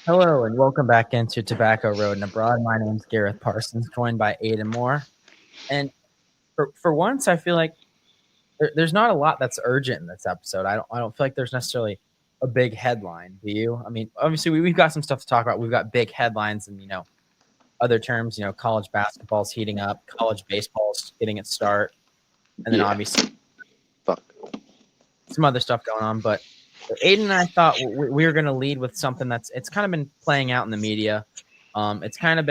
Hello and welcome back into Tobacco Road and Abroad. My name's Gareth Parsons, joined by Aiden Moore. And for once, I feel like there's not a lot that's urgent in this episode. I don't feel like there's necessarily a big headline. Do you? I mean, obviously we've got some stuff to talk about. We've got big headlines and other terms. College basketball's heating up, college baseball's getting its start, and then Yeah. obviously Fuck. some other stuff going on. But Aiden and I thought we were going to lead with something it's kind of been playing out in the media. It's kind of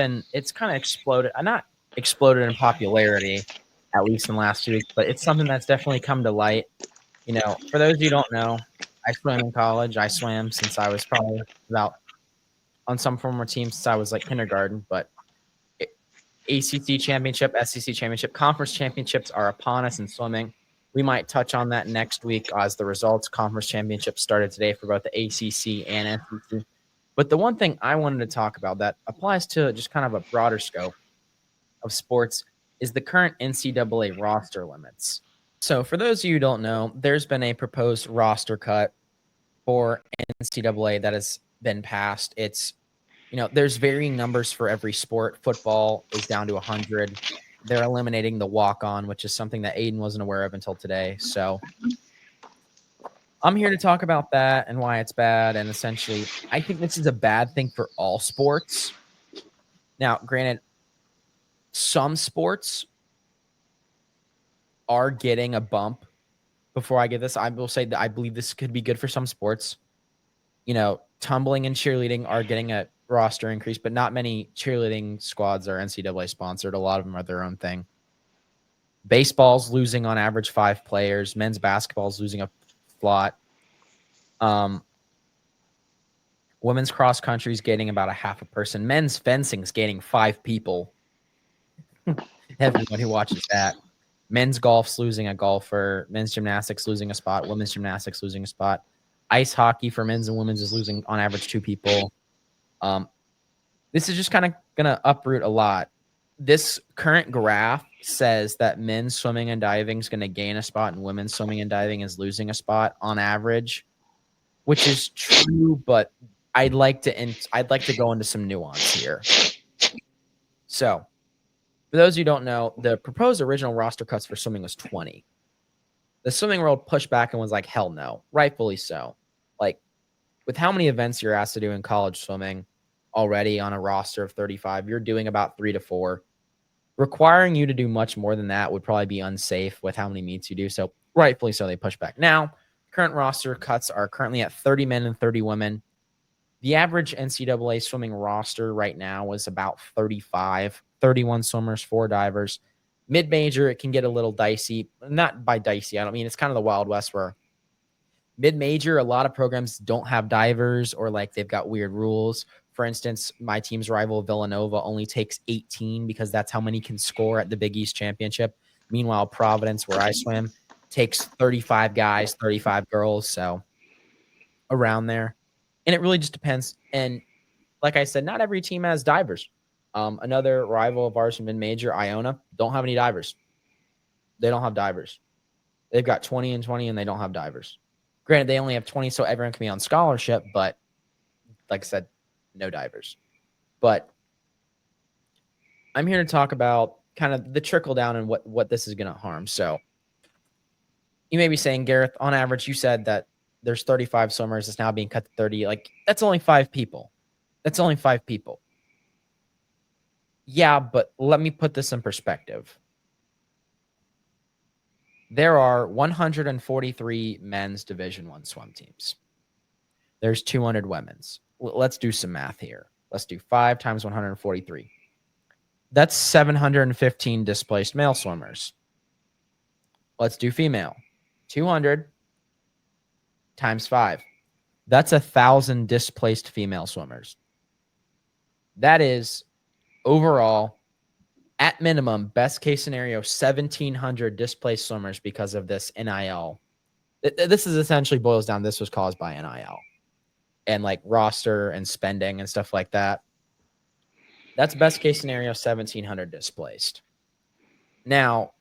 exploded, not exploded in popularity, at least in the last 2 weeks, but it's something that's definitely come to light. For those of you who don't know, I swam in college. I swam since I was probably about on some former team since I was like kindergarten. But ACC championship, SEC championship, conference championships are upon us in swimming. We might touch on that next week as the results. Conference championships started today for both the ACC and SEC. But the one thing I wanted to talk about that applies to just kind of a broader scope of sports is the current NCAA roster limits. So, for those of you who don't know, there's been a proposed roster cut for NCAA that has been passed. There's varying numbers for every sport. Football is down to 100. They're eliminating the walk-on, which is something that Aiden wasn't aware of until today. So I'm here to talk about that and why it's bad. And essentially, I think this is a bad thing for all sports. Now, granted, some sports are getting a bump. Before I get this, I will say that I believe this could be good for some sports. Tumbling and cheerleading are getting a roster increase, but not many cheerleading squads are NCAA sponsored. A lot of them are their own thing. Baseball's losing on average 5 players. Men's basketball's losing a lot. Women's cross country is gaining about a half a person. Men's fencing's gaining 5 people. Everyone who watches that. Men's golf's losing a golfer. Men's gymnastics losing a spot. Women's gymnastics losing a spot. Ice hockey for men's and women's is losing on average 2 people. This is just kind of going to uproot a lot. This current graph says that men's swimming and diving is going to gain a spot and women's swimming and diving is losing a spot on average, which is true, but I'd like to go into some nuance here. So, for those who don't know, the proposed original roster cuts for swimming was 20. The swimming world pushed back and was like, hell no, rightfully so. Like, with how many events you're asked to do in college swimming already on a roster of 35, you're doing about 3 to 4. Requiring you to do much more than that would probably be unsafe with how many meets you do. So rightfully so, they push back. Now, current roster cuts are currently at 30 men and 30 women. The average NCAA swimming roster right now is about 35, 31 swimmers, 4 divers. Mid-major, it can get a little dicey. Not by dicey, I don't mean it's kind of the Wild West where mid-major, a lot of programs don't have divers or like they've got weird rules. For instance, my team's rival Villanova only takes 18 because that's how many can score at the Big East Championship. Meanwhile, Providence, where I swim, takes 35 guys, 35 girls, so around there. And it really just depends. And like I said, not every team has divers. Another rival of ours from mid-major, Iona, don't have any divers. They don't have divers. They've got 20 and 20, and they don't have divers. Granted, they only have 20, so everyone can be on scholarship, but like I said, no divers. But I'm here to talk about kind of the trickle down and what this is going to harm. So you may be saying, Gareth, on average, you said that there's 35 swimmers. It's now being cut to 30. Like, that's only 5 people. That's only 5 people. Yeah, but let me put this in perspective. There are 143 men's Division I swim teams. There's 200 women's. Let's do some math here. Let's do 5 times 143. That's 715 displaced male swimmers. Let's do female. 200 times 5. That's 1,000 displaced female swimmers. That is overall, at minimum, best case scenario, 1,700 displaced swimmers because of this NIL. This is essentially boils down, this was caused by NIL and like roster and spending and stuff like that. That's best case scenario, 1,700 displaced. Now,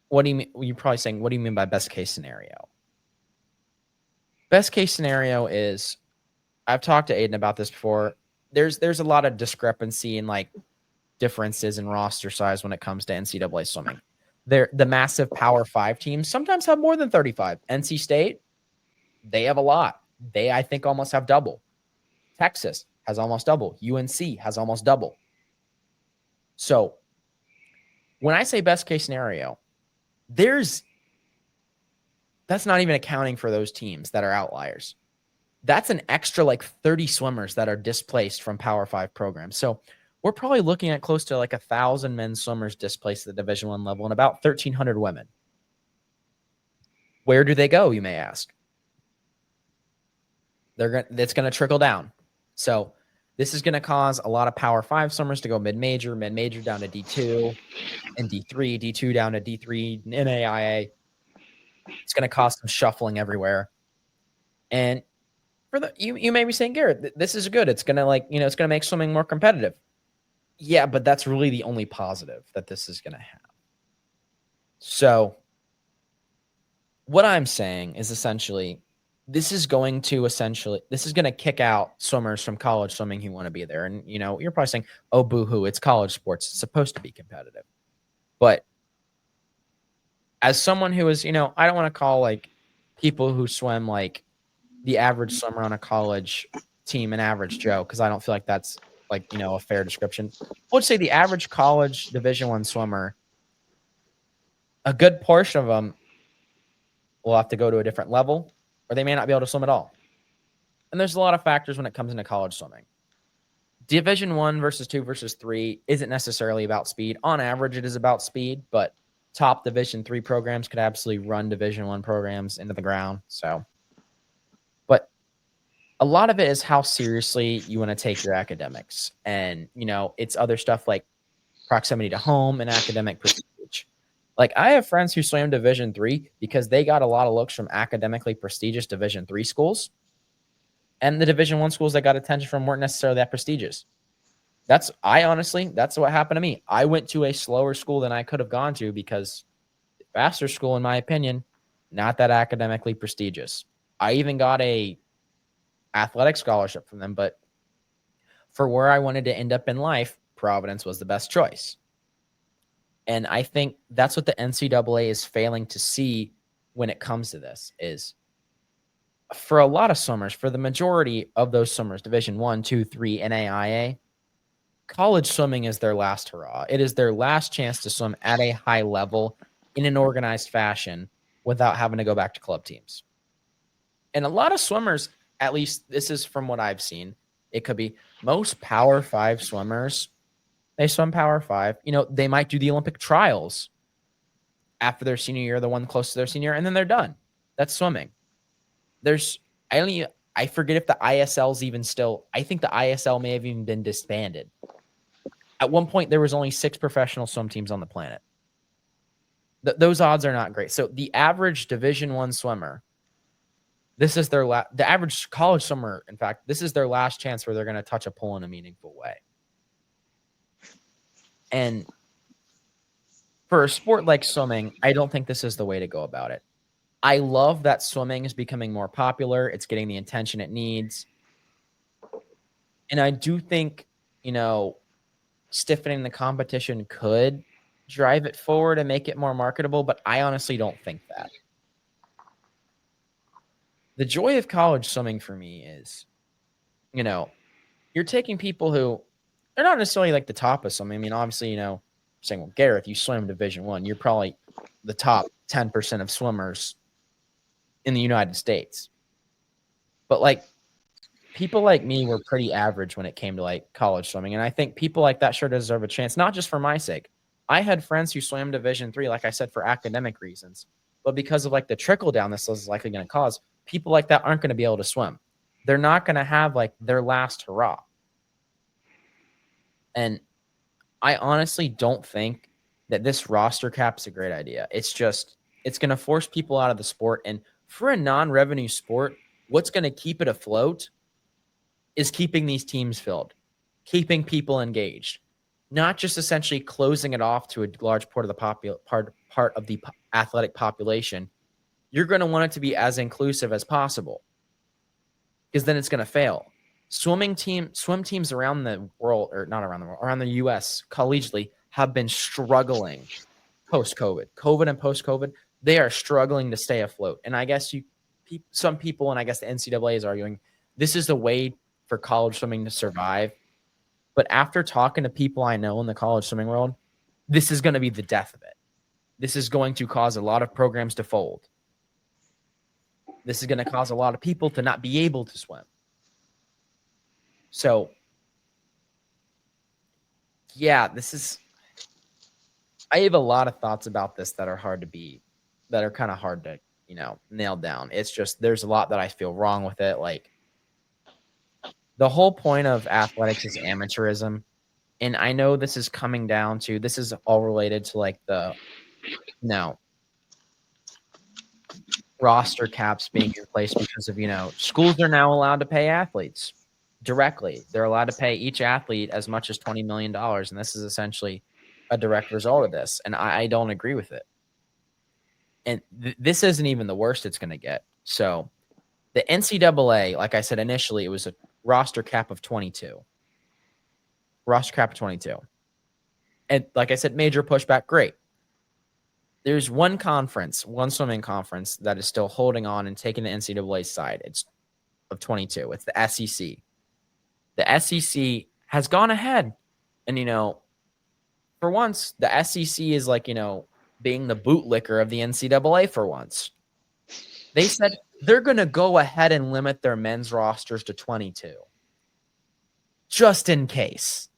what do you mean? You're probably saying, what do you mean by best case scenario? Best case scenario is I've talked to Aiden about this before. There's a lot of discrepancy in like differences in roster size when it comes to NCAA swimming. The massive Power 5 teams sometimes have more than 35. NC State, they have a lot. They, I think, almost have double. Texas has almost double. UNC has almost double. So when I say best case scenario, that's not even accounting for those teams that are outliers. That's an extra like 30 swimmers that are displaced from Power 5 programs. So we're probably looking at close to like 1,000 men's swimmers displaced at the Division I level and about 1,300 women. Where do they go, you may ask? It's going to trickle down. So this is going to cause a lot of Power 5 swimmers to go mid-major down to D2, and D3, D2 down to D3, NAIA. It's going to cause some shuffling everywhere. And you may be saying, Garrett, this is good. It's going to it's going to make swimming more competitive. Yeah, but that's really the only positive that this is going to have. So what I'm saying is essentially, this is going to kick out swimmers from college swimming who want to be there. And, you're probably saying, oh, boo-hoo, it's college sports. It's supposed to be competitive. But as someone who is, I don't want to call like people who swim like the average swimmer on a college team an average Joe, because I don't feel like that's like, a fair description. I would say the average college Division I swimmer, a good portion of them will have to go to a different level, or they may not be able to swim at all. And there's a lot of factors when it comes into college swimming. Division I versus 2 versus 3 isn't necessarily about speed. On average, it is about speed, but top Division III programs could absolutely run Division I programs into the ground. So, but a lot of it is how seriously you want to take your academics. And, it's other stuff like proximity to home and academic prestige. Like, I have friends who swam Division III because they got a lot of looks from academically prestigious Division III schools. And the Division I schools that got attention from weren't necessarily that prestigious. That's what happened to me. I went to a slower school than I could have gone to because the faster school, in my opinion, not that academically prestigious. I even got a athletic scholarship from them, but for where I wanted to end up in life, Providence was the best choice. And I think that's what the NCAA is failing to see when it comes to this is for a lot of swimmers, for the majority of those swimmers, Division I, II, III, NAIA, college swimming is their last hurrah. It is their last chance to swim at a high level in an organized fashion without having to go back to club teams. And a lot of swimmers, at least this is from what I've seen, it could be most Power 5 swimmers, they swim Power 5. They might do the Olympic trials after their senior year, the one close to their senior, and then they're done. That's swimming. I forget if the ISL's even still, I think the ISL may have even been disbanded. At one point, there was only 6 professional swim teams on the planet. Those odds are not great. So the average Division I swimmer, this is the average college swimmer, in fact, this is their last chance where they're going to touch a pool in a meaningful way. And for a sport like swimming, I don't think this is the way to go about it. I love that swimming is becoming more popular. It's getting the attention it needs. And I do think, stiffening the competition could drive it forward and make it more marketable, but I honestly don't think that. The joy of college swimming for me is, you're taking people who they're not necessarily like the top of swimming. I mean, obviously, saying, well, Gareth, you swim Division I, you're probably the top 10% of swimmers in the United States. But like people like me were pretty average when it came to like college swimming. And I think people like that sure deserve a chance, not just for my sake. I had friends who swam Division III, like I said, for academic reasons. But because of like the trickle down this is likely going to cause, people like that aren't going to be able to swim. They're not going to have like their last hurrah. And I honestly don't think that this roster cap is a great idea. It's going to force people out of the sport. And for a non-revenue sport, what's going to keep it afloat is keeping these teams filled, keeping people engaged, not just essentially closing it off to a large part of the athletic population. You're going to want it to be as inclusive as possible because then it's going to fail. swim teams around the world, or not around the world, around the US collegiately have been struggling COVID and post-COVID. They are struggling to stay afloat. And I guess some people, and I guess the NCAA is arguing, this is the way for college swimming to survive. But after talking to people I know in the college swimming world, this is going to be the death of it. This is going to cause a lot of programs to fold. This is going to cause a lot of people to not be able to swim. So, yeah, I have a lot of thoughts about this that are kind of hard to, nail down. It's just, there's a lot that I feel wrong with it. Like, the whole point of athletics is amateurism. And I know this is coming down to, this is all related to like the, roster caps being in place because of, schools are now allowed to pay athletes directly. They're allowed to pay each athlete as much as $20 million. And this is essentially a direct result of this. And I don't agree with it. And this isn't even the worst it's going to get. So the NCAA, like I said, initially, it was a roster cap of 22. Roster cap of 22. And like I said, major pushback, great. There's one swimming conference that is still holding on and taking the NCAA side. It's of 22. It's the SEC. The SEC has gone ahead. And, for once, the SEC is like, being the bootlicker of the NCAA for once. They said they're going to go ahead and limit their men's rosters to 22. Just in case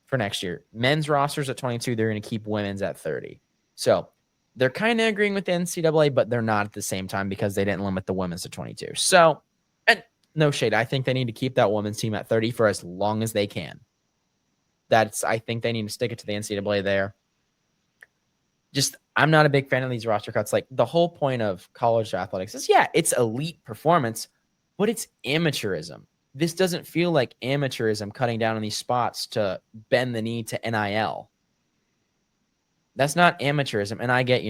for next year. Men's rosters at 22, they're going to keep women's at 30. So they're kind of agreeing with the NCAA, but they're not at the same time because they didn't limit the women's to 22. So, and no shade, I think they need to keep that women's team at 30 for as long as they can. I think they need to stick it to the NCAA there. Just, I'm not a big fan of these roster cuts. Like, the whole point of college athletics is, yeah, it's elite performance, but it's amateurism. This doesn't feel like amateurism cutting down on these spots to bend the knee to NIL. That's not amateurism. And I get,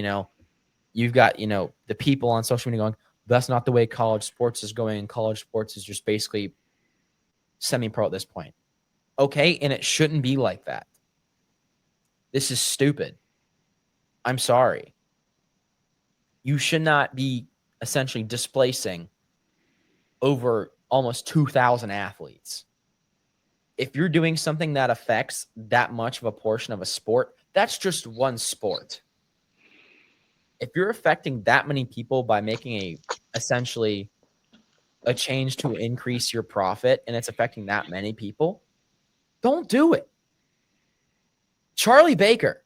you've got, the people on social media going, that's not the way college sports is going. And college sports is just basically semi-pro at this point. Okay, and it shouldn't be like that. This is stupid. I'm sorry. You should not be essentially displacing over almost 2,000 athletes. If you're doing something that affects that much of a portion of a sport, that's just one sport. If you're affecting that many people by making essentially a change to increase your profit and it's affecting that many people, don't do it. Charlie Baker,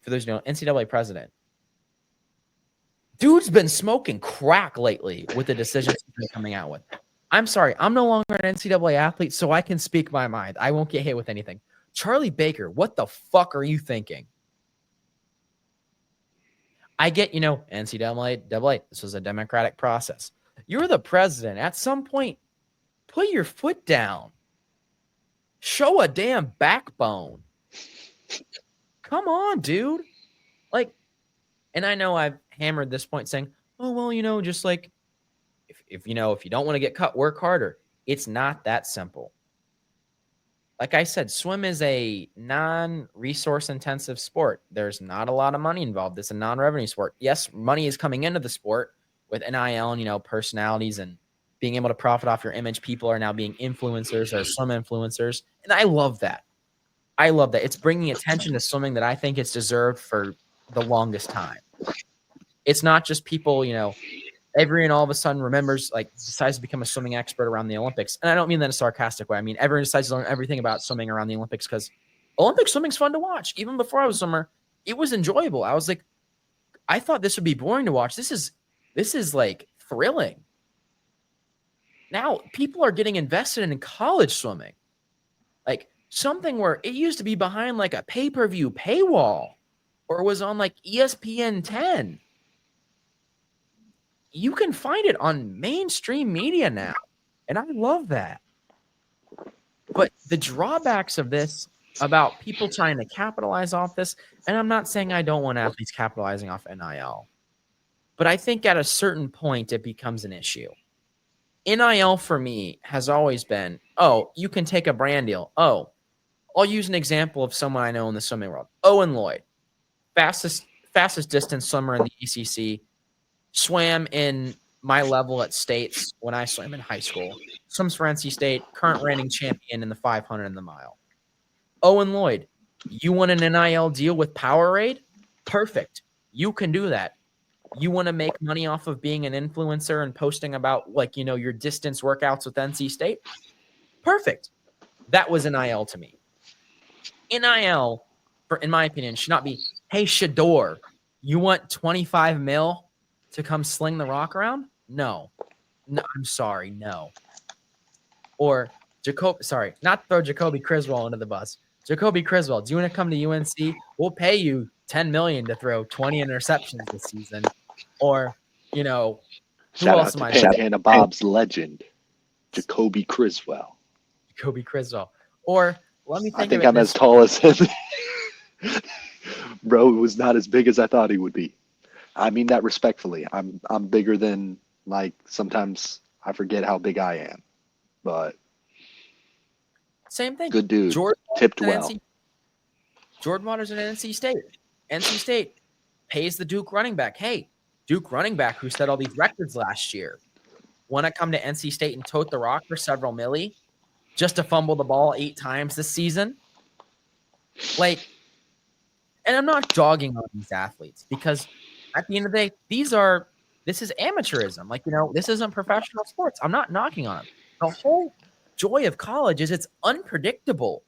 for those who know, NCAA president, dude's been smoking crack lately with the decisions he's been coming out with. I'm sorry, I'm no longer an NCAA athlete, so I can speak my mind. I won't get hit with anything. Charlie Baker, what the fuck are you thinking? I get, NCAA, this was a democratic process. You're the president. At some point, put your foot down. Show a damn backbone. Come on, dude. Like, and I know I've hammered this point saying, oh, well, just like, if you don't want to get cut, work harder. It's not that simple. Like I said, swim is a non-resource intensive sport. There's not a lot of money involved. It's a non-revenue sport. Yes, money is coming into the sport with NIL and, personalities and being able to profit off your image. People are now being influencers or swim influencers. And I love that. It's bringing attention to swimming that I think it's deserved for the longest time. It's not just people, everyone all of a sudden remembers, like, decides to become a swimming expert around the Olympics. And I don't mean that in a sarcastic way. I mean, everyone decides to learn everything about swimming around the Olympics because Olympic swimming's fun to watch. Even before I was a swimmer, it was enjoyable. I was like, I thought this would be boring to watch. This is like thrilling. Now people are getting invested in college swimming. Like, something where it used to be behind like a pay-per-view paywall or was on like ESPN 10. You can find it on mainstream media now. And I love that. But the drawbacks of this about people trying to capitalize off this, and I'm not saying I don't want athletes capitalizing off NIL, but I think at a certain point it becomes an issue. NIL for me has always been, oh, you can take a brand deal. Oh, I'll use an example of someone I know in the swimming world. Owen Lloyd, fastest distance swimmer in the ACC, swam in my level at States when I swam in high school. Swims for NC State, current reigning champion in the 500 and the mile. Owen Lloyd, you want an NIL deal with Powerade? Perfect. You can do that. You want to make money off of being an influencer and posting about, like, your distance workouts with NC State? Perfect. That was NIL to me. NIL, in my opinion, should not be, hey, Shador, you want 25 mil to come sling the rock around? No, I'm sorry, no. Or not throw Jacoby Criswell under the bus. Jacoby Criswell, do you want to come to UNC? We'll pay you $10 million to throw 20 interceptions this season. Or, who Shout else out am to I? Santana Bob's legend, Jacoby Criswell. Jacoby Criswell. Or let me think I think of it I'm as tall as him. Bro was not as big as I thought he would be. I mean that respectfully. I'm bigger than, like, sometimes I forget how big I am. But same thing. good dude. Tipped well. Jordan Waters at NC State. NC State pays the Duke running back. Hey, Duke running back who set all these records last year. Want to come to NC State and tote the rock for several milli just to fumble the ball 8 times this season? Like, and I'm not dogging on these athletes because at the end of the day, this is amateurism. Like, this isn't professional sports. I'm not knocking on them. The whole joy of college is it's unpredictable.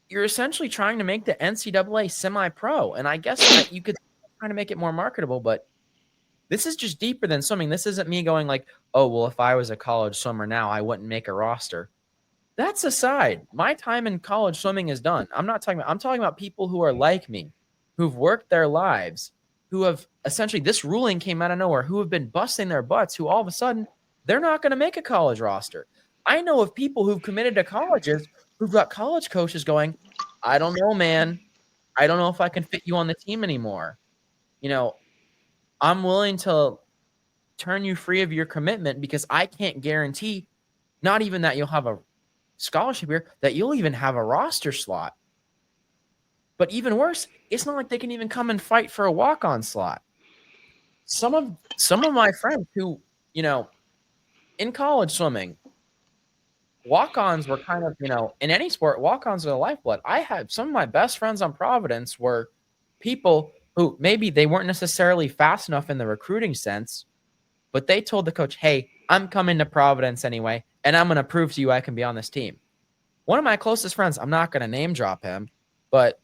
You're essentially trying to make the NCAA semi-pro, and I guess that you could try to make it more marketable, but this is just deeper than swimming. This isn't me going like, oh, well, if I was a college swimmer now, I wouldn't make a roster. That's aside. My time in college swimming is done. I'm talking about people who are like me, who've worked their lives, who have essentially, this ruling came out of nowhere, who have been busting their butts, who all of a sudden, they're not going to make a college roster. I know of people who've committed to colleges who've got college coaches going, I don't know, man. I don't know if I can fit you on the team anymore. I'm willing to turn you free of your commitment because I can't guarantee not even that you'll have a scholarship here, that you'll even have a roster slot. But even worse, it's not like they can even come and fight for a walk-on slot. Some of my friends who, in college swimming, walk-ons were kind of, in any sport, walk-ons are the lifeblood. I had some of my best friends on Providence were people who maybe they weren't necessarily fast enough in the recruiting sense, but they told the coach, hey, I'm coming to Providence anyway, and I'm going to prove to you I can be on this team. One of my closest friends, I'm not going to name drop him, but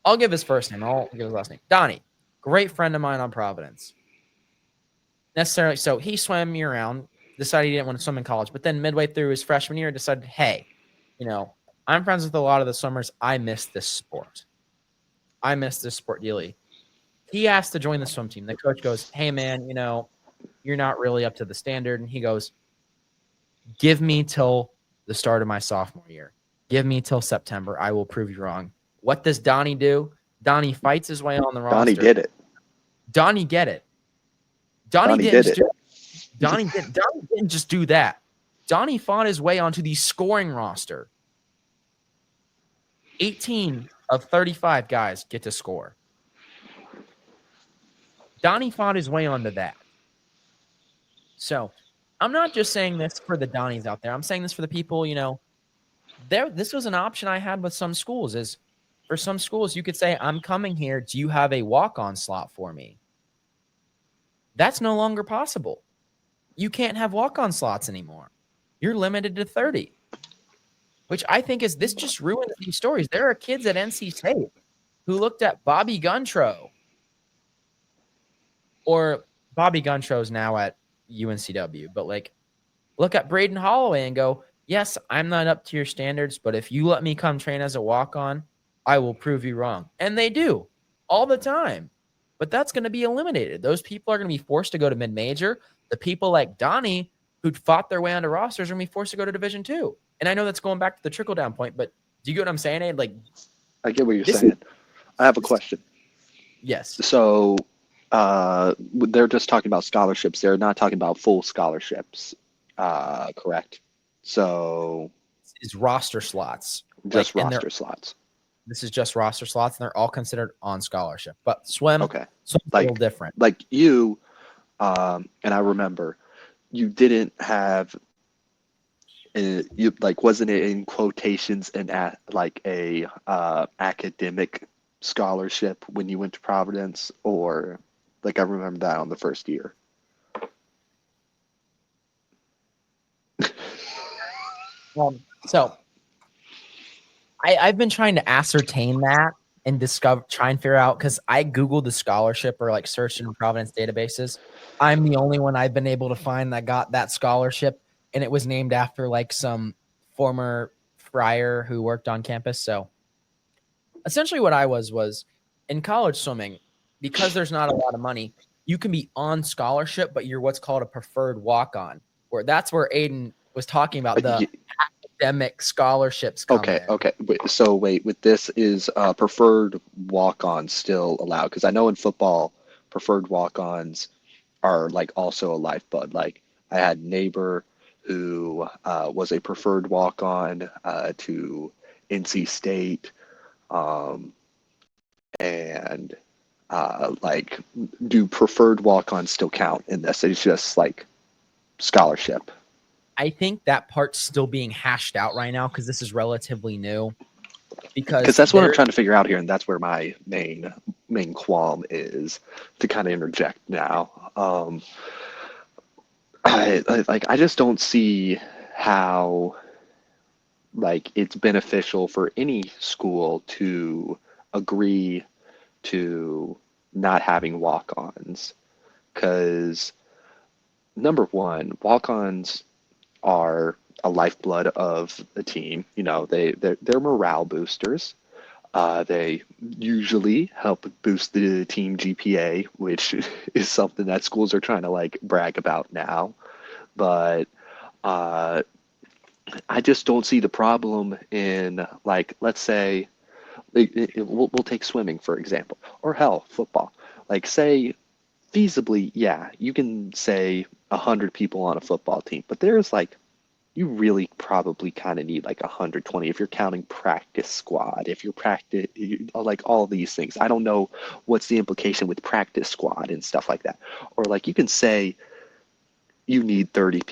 I'll give his first name. I'll give his last name. Donnie, great friend of mine on Providence. So he swam year-round, decided he didn't want to swim in college, but then midway through his freshman year decided, hey, I'm friends with a lot of the swimmers. I miss this sport. I miss this sport dearly. He asked to join the swim team. The coach goes, hey, man, you're not really up to the standard. And he goes, give me till the start of my sophomore year. Give me till September. I will prove you wrong. What does Donnie do? Donnie fights his way on the roster. Donnie did it. Donnie get it. Donnie didn't just do that. Donnie fought his way onto the scoring roster. 18 of 35 guys get to score. Donnie fought his way onto that. So I'm not just saying this for the Donnies out there. I'm saying this for the people, this was an option I had with some schools. Is for some schools, you could say, I'm coming here. Do you have a walk-on slot for me? That's no longer possible. You can't have walk-on slots anymore. You're limited to 30, which I think this just ruins these stories. There are kids at NC State who looked at Bobby Guntro, or Bobby Guntro's now at UNCW, but look at Braden Holloway and go, yes, I'm not up to your standards, but if you let me come train as a walk-on, I will prove you wrong. And they do all the time. But that's going to be eliminated. Those people are going to be forced to go to mid-major. The people like Donnie who fought their way onto rosters are going to be forced to go to Division II. And I know that's going back to the trickle-down point, but do you get what I'm saying, Abe? I get what you're saying. I have a question. Yes. So They're just talking about scholarships. They're not talking about full scholarships. Correct. So Is roster slots. just And roster slots. this is just roster slots, and they're all considered on scholarship. But swim's Okay. a little Like different. like you, and I remember you didn't have you like wasn't it in quotations and at like a academic scholarship when you went to Providence, or like I remember that on the first year. So I've been trying to ascertain that and try and figure out, because I Googled the scholarship or like searched in Providence databases. I'm the only one I've been able to find that got that scholarship, and it was named after like some former friar who worked on campus. So essentially what I was in college swimming, because there's not a lot of money, you can be on scholarship, but you're what's called a preferred walk-on, where that's where Aiden was talking about the Y- academic scholarships come Okay, in. okay. So wait, with this is preferred walk-ons still allowed? Because I know in football, preferred walk-ons are like also a lifeblood. Like I had a neighbor who was a preferred walk-on to NC State, um, and like, do preferred walk-ons still count in this? It's just like scholarship. I think that part's still being hashed out right now because this is relatively new. Because Because that's what I'm there, trying to figure out here, and that's where my main qualm is, to kind of interject now. I just don't see how like it's beneficial for any school to agree to not having walk-ons, because number one, walk-ons are a lifeblood of the team. You know, they're morale boosters. They usually help boost the team GPA, which is something that schools are trying to like brag about now. But uh, I just don't see the problem in, like, let's say we'll take swimming for example, or hell, football. Like, say feasibly, yeah, you can say 100 people on a football team, but there's like you really probably kind of need like 120 if you're counting practice squad, if you're like all these things. I don't know what's the implication with practice squad and stuff like that. Or like you can say you need 30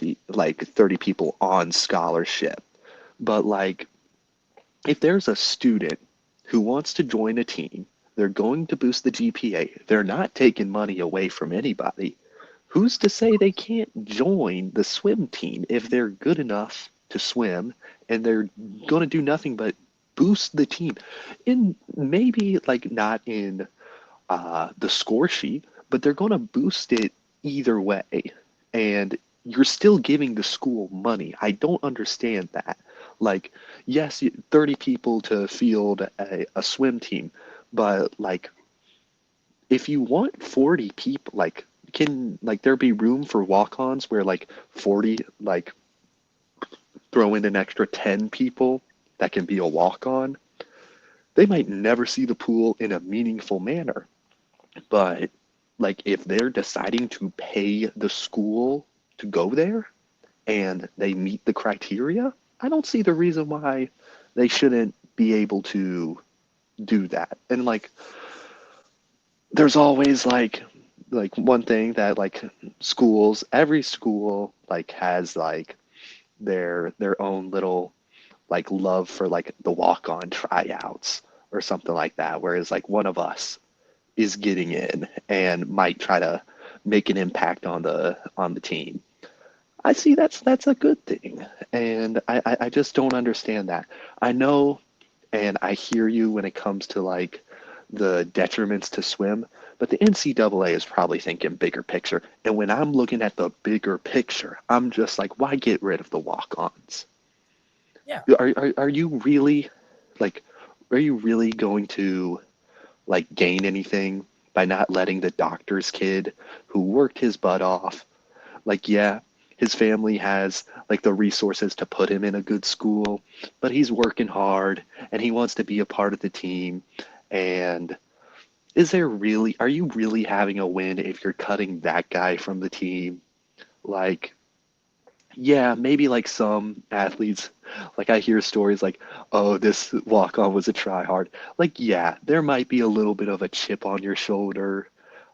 people on scholarship, but like if there's a student who wants to join a team, they're going to boost the GPA. They're not taking money away from anybody. Who's to say they can't join the swim team if they're good enough to swim, and they're going to do nothing but boost the team? In maybe like not in the score sheet, but they're going to boost it either way. And you're still giving the school money. I don't understand that. Like, yes, 30 people to field a swim team, but like, if you want 40 people, like, can like there be room for walk-ons where like 40, like throw in an extra 10 people that can be a walk-on? They might never see the pool in a meaningful manner. But like if they're deciding to pay the school to go there and they meet the criteria, I don't see the reason why they shouldn't be able to do that. And like there's always like one thing that like every school like has like their own little like love for like the walk-on tryouts or something like that, whereas like one of us is getting in and might try to make an impact on the team. I see that's a good thing, and I just don't understand that. I know, and I hear you when it comes to like the detriments to swim, but the NCAA is probably thinking bigger picture. And when I'm looking at the bigger picture, I'm just like, why get rid of the walk-ons? yeah, Are you really like, are you really going to like gain anything by not letting the doctor's kid who worked his butt off, like, yeah, his family has like the resources to put him in a good school, but he's working hard and he wants to be a part of the team, and are you really having a win if you're cutting that guy from the team? Like, yeah, maybe like some athletes, like I hear stories like, oh, this walk-on was a try hard. Like, yeah, there might be a little bit of a chip on your shoulder,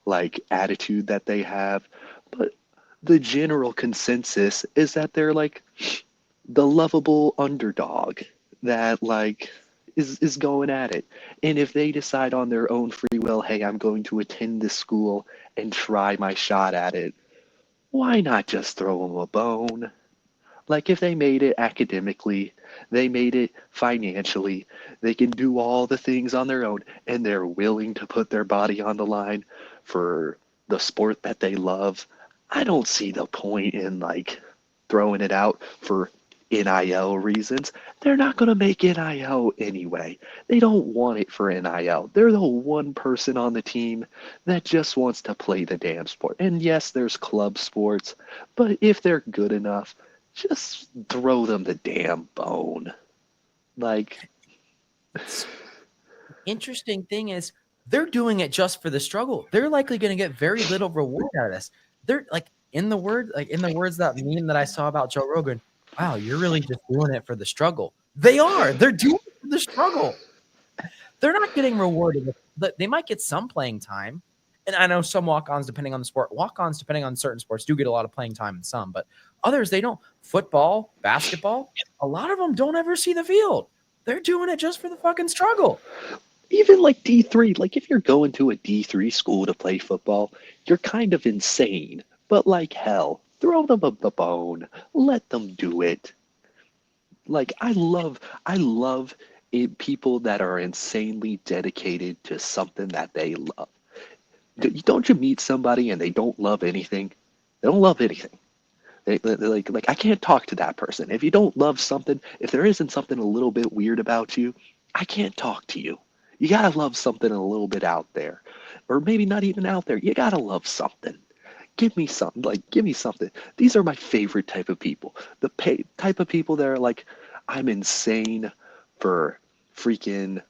like attitude that they have, but the general consensus is that they're like the lovable underdog that like is going at it. And if they decide on their own free will, hey, I'm going to attend this school and try my shot at it, why not just throw them a bone? Like if they made it academically, they made it financially, they can do all the things on their own and they're willing to put their body on the line for the sport that they love. I don't see the point in like throwing it out for NIL reasons. They're not going to make NIL anyway. They don't want it for NIL. They're the one person on the team that just wants to play the damn sport. And yes, there's club sports, but if they're good enough, just throw them the damn bone. Like, Interesting thing is they're doing it just for the struggle. They're likely going to get very little reward out of this. They're like in the words that meme that I saw about Joe Rogan. Wow, you're really just doing it for the struggle. They are. They're doing it for the struggle. They're not getting rewarded. They might get some playing time. And I know some walk-ons, depending on the sport, walk-ons, depending on certain sports, do get a lot of playing time in some, but others, they don't. Football, basketball, a lot of them don't ever see the field. They're doing it just for the fucking struggle. even like D3, like if you're going to a D3 school to play football, you're kind of insane. But like hell, throw them a bone. Let them do it. Like I love it, people that are insanely dedicated to something that they love. Don't you meet somebody and they don't love anything? They don't love anything. Like I can't talk to that person. If you don't love something, if there isn't something a little bit weird about you, I can't talk to you. You gotta love something a little bit out there, or maybe not even out there. You gotta love something. Give me something. Like give me something. These are my favorite type of people. Type of people that are like, I'm insane for freaking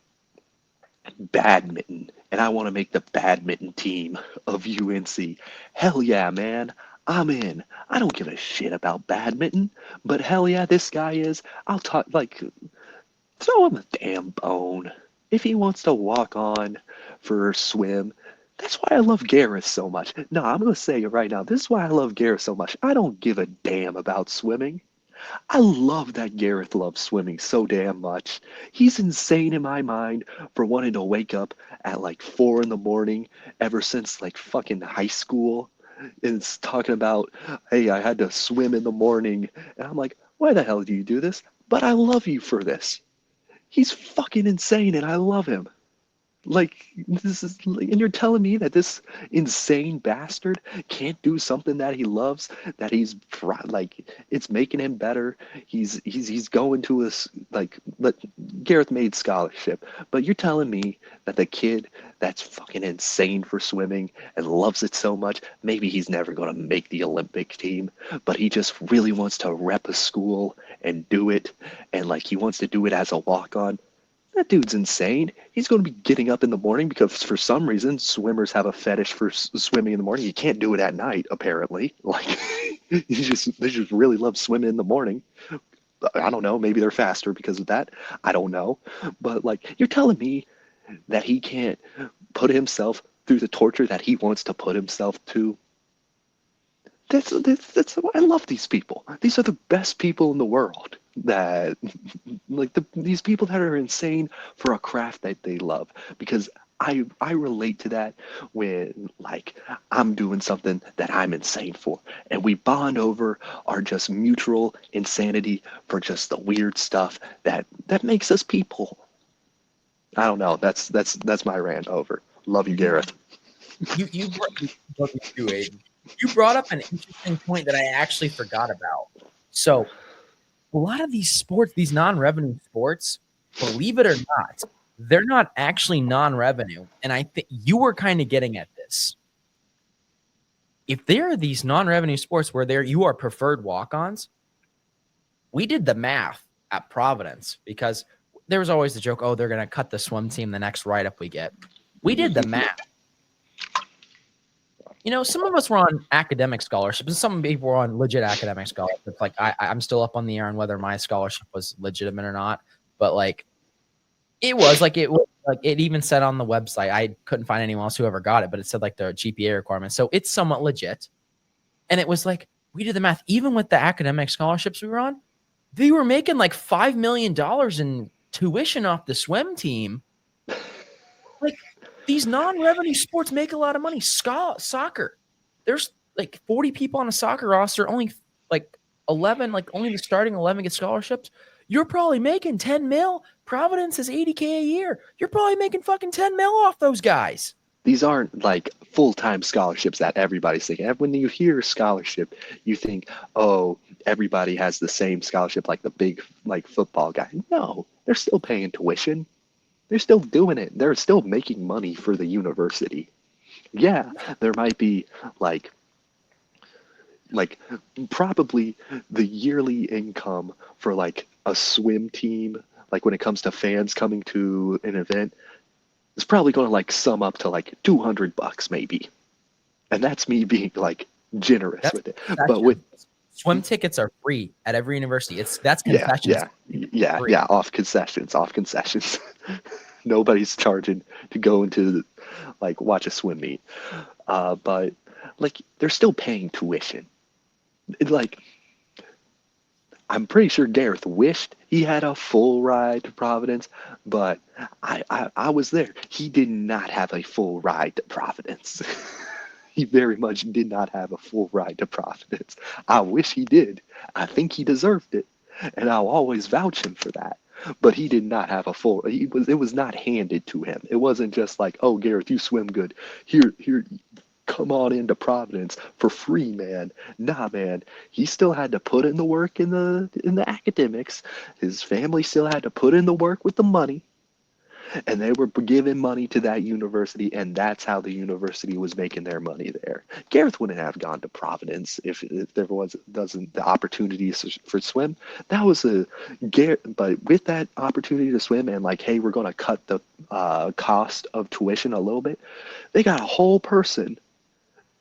badminton, and I want to make the badminton team of UNC. Hell yeah, man. I'm in. I don't give a shit about badminton, but hell yeah, this guy is. I'll talk, like, throw him a damn bone. If he wants to walk on for swim, that's why I love Gareth so much. No, I'm going to say it right now. This is why I love Gareth so much. I don't give a damn about swimming. I love that Gareth loves swimming so damn much. He's insane in my mind for wanting to wake up at like 4 in the morning ever since like fucking high school. And it's talking about, hey, I had to swim in the morning. And I'm like, why the hell do you do this? But I love you for this. He's fucking insane and I love him. Like this is, and you're telling me that this insane bastard can't do something that he loves, that like it's making him better. He's going to his like let Gareth made scholarship, but you're telling me that the kid that's fucking insane for swimming and loves it so much, maybe he's never going to make the Olympic team, but he just really wants to rep a school and do it, and like he wants to do it as a walk-on. That dude's insane. He's going to be getting up in the morning because for some reason swimmers have a fetish for swimming in the morning. You can't do it at night, apparently. Like they just really love swimming in the morning. I don't know. Maybe they're faster because of that. I don't know. But like you're telling me that he can't put himself through the torture that he wants to put himself to. That's why I love these people. These are the best people in the world. That like these people that are insane for a craft that they love, because I relate to that when like I'm doing something that I'm insane for, and we bond over our just mutual insanity for just the weird stuff that makes us people. I don't know. That's my rant over. Love you, You Gareth. you brought up an interesting point that I actually forgot about. So a lot of these sports, these non-revenue sports, believe it or not, they're not actually non-revenue. And I think you were kind of getting at this. If there are these non-revenue sports where you are preferred walk-ons, we did the math at Providence because there was always the joke, oh, they're going to cut the swim team the next write-up we get. We did the math. Some of us were on academic scholarships, and some people were on legit academic scholarships. Like I'm still up on the air on whether my scholarship was legitimate or not. But like, it was like it even said on the website. I couldn't find anyone else who ever got it, but it said like the GPA requirement, so it's somewhat legit. And it was like we did the math. Even with the academic scholarships we were on, they were making like $5 million in tuition off the swim team. Like, these non-revenue sports make a lot of money. Soccer, there's like 40 people on a soccer roster, only like 11, like only the starting 11 get scholarships. You're probably making 10 mil. Providence is 80K a year. You're probably making fucking 10 mil off those guys. These aren't like full-time scholarships that everybody's thinking. When you hear scholarship, you think, oh, everybody has the same scholarship like the big like football guy. No, they're still paying tuition. They're still doing it. They're still making money for the university. Yeah, there might be like probably the yearly income for like a swim team, like when it comes to fans coming to an event, is probably going to like sum up to like $200 maybe. And that's me being like generous with it. But with swim tickets are free at every university. That's concessions. Yeah. Off concessions. Nobody's charging to go into like watch a swim meet. But like they're still paying tuition. Like I'm pretty sure Gareth wished he had a full ride to Providence, but I was there. He did not have a full ride to Providence. He very much did not have a full ride to Providence. I wish he did. I think he deserved it, and I'll always vouch him for that. But he did not have a full. It was not handed to him. It wasn't just like, oh, Gareth, you swim good. Here, come on into Providence for free, man. Nah, man. He still had to put in the work in the academics. His family still had to put in the work with the money. And they were giving money to that university, and that's how the university was making their money there. Gareth wouldn't have gone to Providence if there wasn't the opportunities for swim. That was but with that opportunity to swim and like, hey, we're going to cut the cost of tuition a little bit. They got a whole person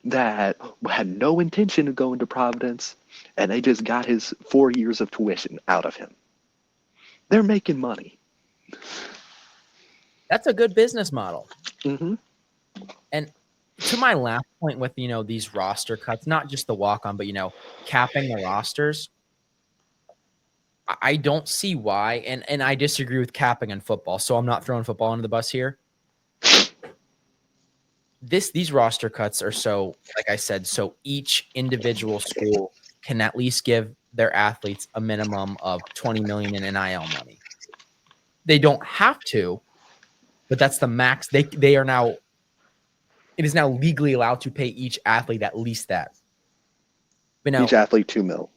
that had no intention of going to Providence, and they just got his 4 years of tuition out of him. They're making money. That's a good business model. Mm-hmm. And to my last point with, these roster cuts, not just the walk-on, but, capping the rosters, I don't see why. And I disagree with capping in football, so I'm not throwing football under the bus here. These roster cuts are so, like I said, so each individual school can at least give their athletes a minimum of $20 million in NIL money. They don't have to, but that's the max. They are now. It is now legally allowed to pay each athlete at least that. But now each athlete $2 million.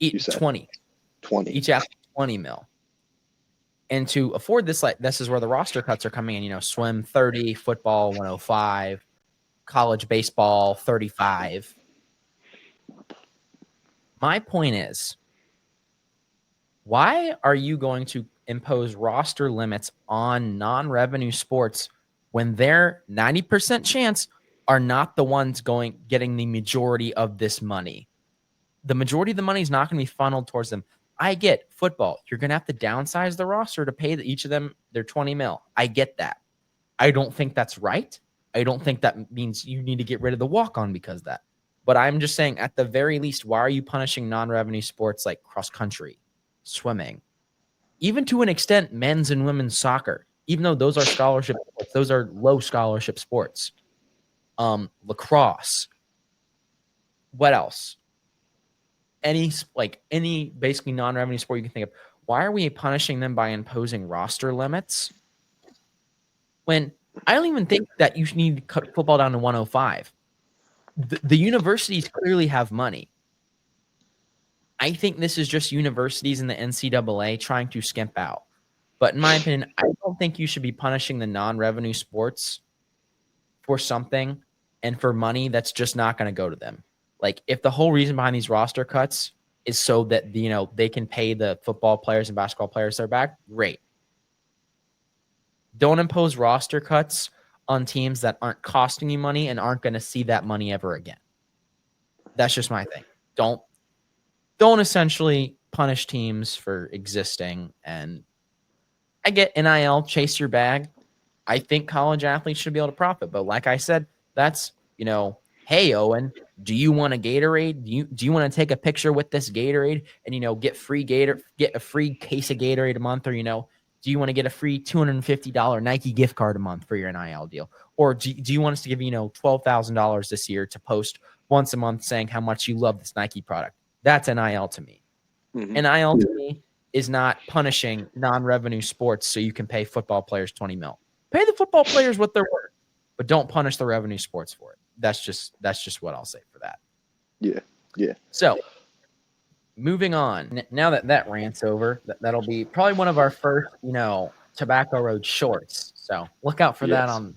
20. Each athlete $20 million. And to afford this, like this is where the roster cuts are coming in. Swim 30, football 105, college baseball 35. My point is, why are you going to impose roster limits on non-revenue sports when their 90% chance are not the ones getting the majority of this money? The majority of the money is not going to be funneled towards them. I get football. You're going to have to downsize the roster to pay each of them their $20 million. I get that. I don't think that's right. I don't think that means you need to get rid of the walk-on because of that. But I'm just saying, at the very least, why are you punishing non-revenue sports like cross-country, swimming, even to an extent men's and women's soccer, even though those are scholarship sports, those are low scholarship sports. Lacrosse. What else? Any basically non-revenue sport you can think of. Why are we punishing them by imposing roster limits when I don't even think that you need to cut football down to 105? The universities clearly have money. I think this is just universities in the NCAA trying to skimp out. But in my opinion, I don't think you should be punishing the non-revenue sports for something and for money that's just not going to go to them. Like, if the whole reason behind these roster cuts is so that, they can pay the football players and basketball players their back, great. Don't impose roster cuts on teams that aren't costing you money and aren't going to see that money ever again. That's just my thing. Don't essentially punish teams for existing. And I get NIL, chase your bag. I think college athletes should be able to profit. But like I said, that's, hey, Owen, do you want a Gatorade? Do you want to take a picture with this Gatorade and, get a free case of Gatorade a month? Or, do you want to get a free $250 Nike gift card a month for your NIL deal? Or do you want us to give you, $12,000 this year to post once a month saying how much you love this Nike product? That's NIL to me. Mm-hmm. NIL to me is not punishing non-revenue sports so you can pay football players $20 million. Pay the football players what they're worth, but don't punish the revenue sports for it. That's just what I'll say for that. Yeah. So, moving on. Now that rant's over, that'll be probably one of our first, Tobacco Road shorts. So look out for that on.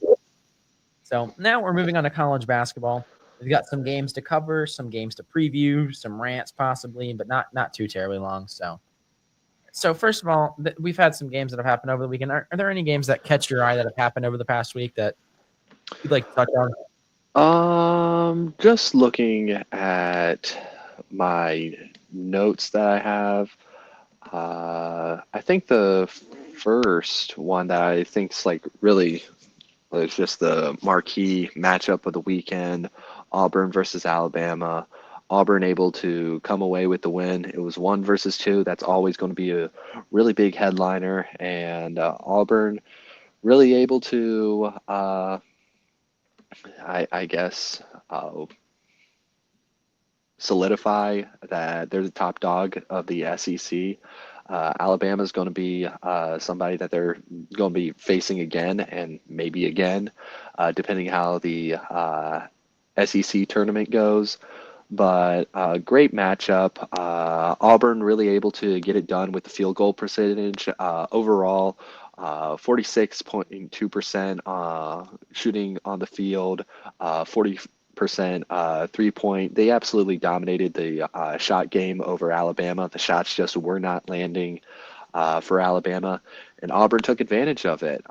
So now we're moving on to college basketball. We've got some games to cover, some games to preview, some rants possibly, but not too terribly long. So first of all, we've had some games that have happened over the weekend. Are there any games that catch your eye that have happened over the past week that you'd like to touch on? Just looking at my notes that I have, I think the first one that I think is like really it's just the marquee matchup of the weekend, Auburn versus Alabama. Auburn able to come away with the win. It was 1-2. That's always going to be a really big headliner, and Auburn really able to, I guess, solidify that they're the top dog of the SEC. Alabama is going to be somebody that they're going to be facing again and maybe again, depending how the SEC tournament goes. But great matchup. Auburn really able to get it done with the field goal percentage. Overall, 46.2% shooting on the field, 40% 3-point. They absolutely dominated the shot game over Alabama. The shots just were not landing for Alabama, and Auburn took advantage of it.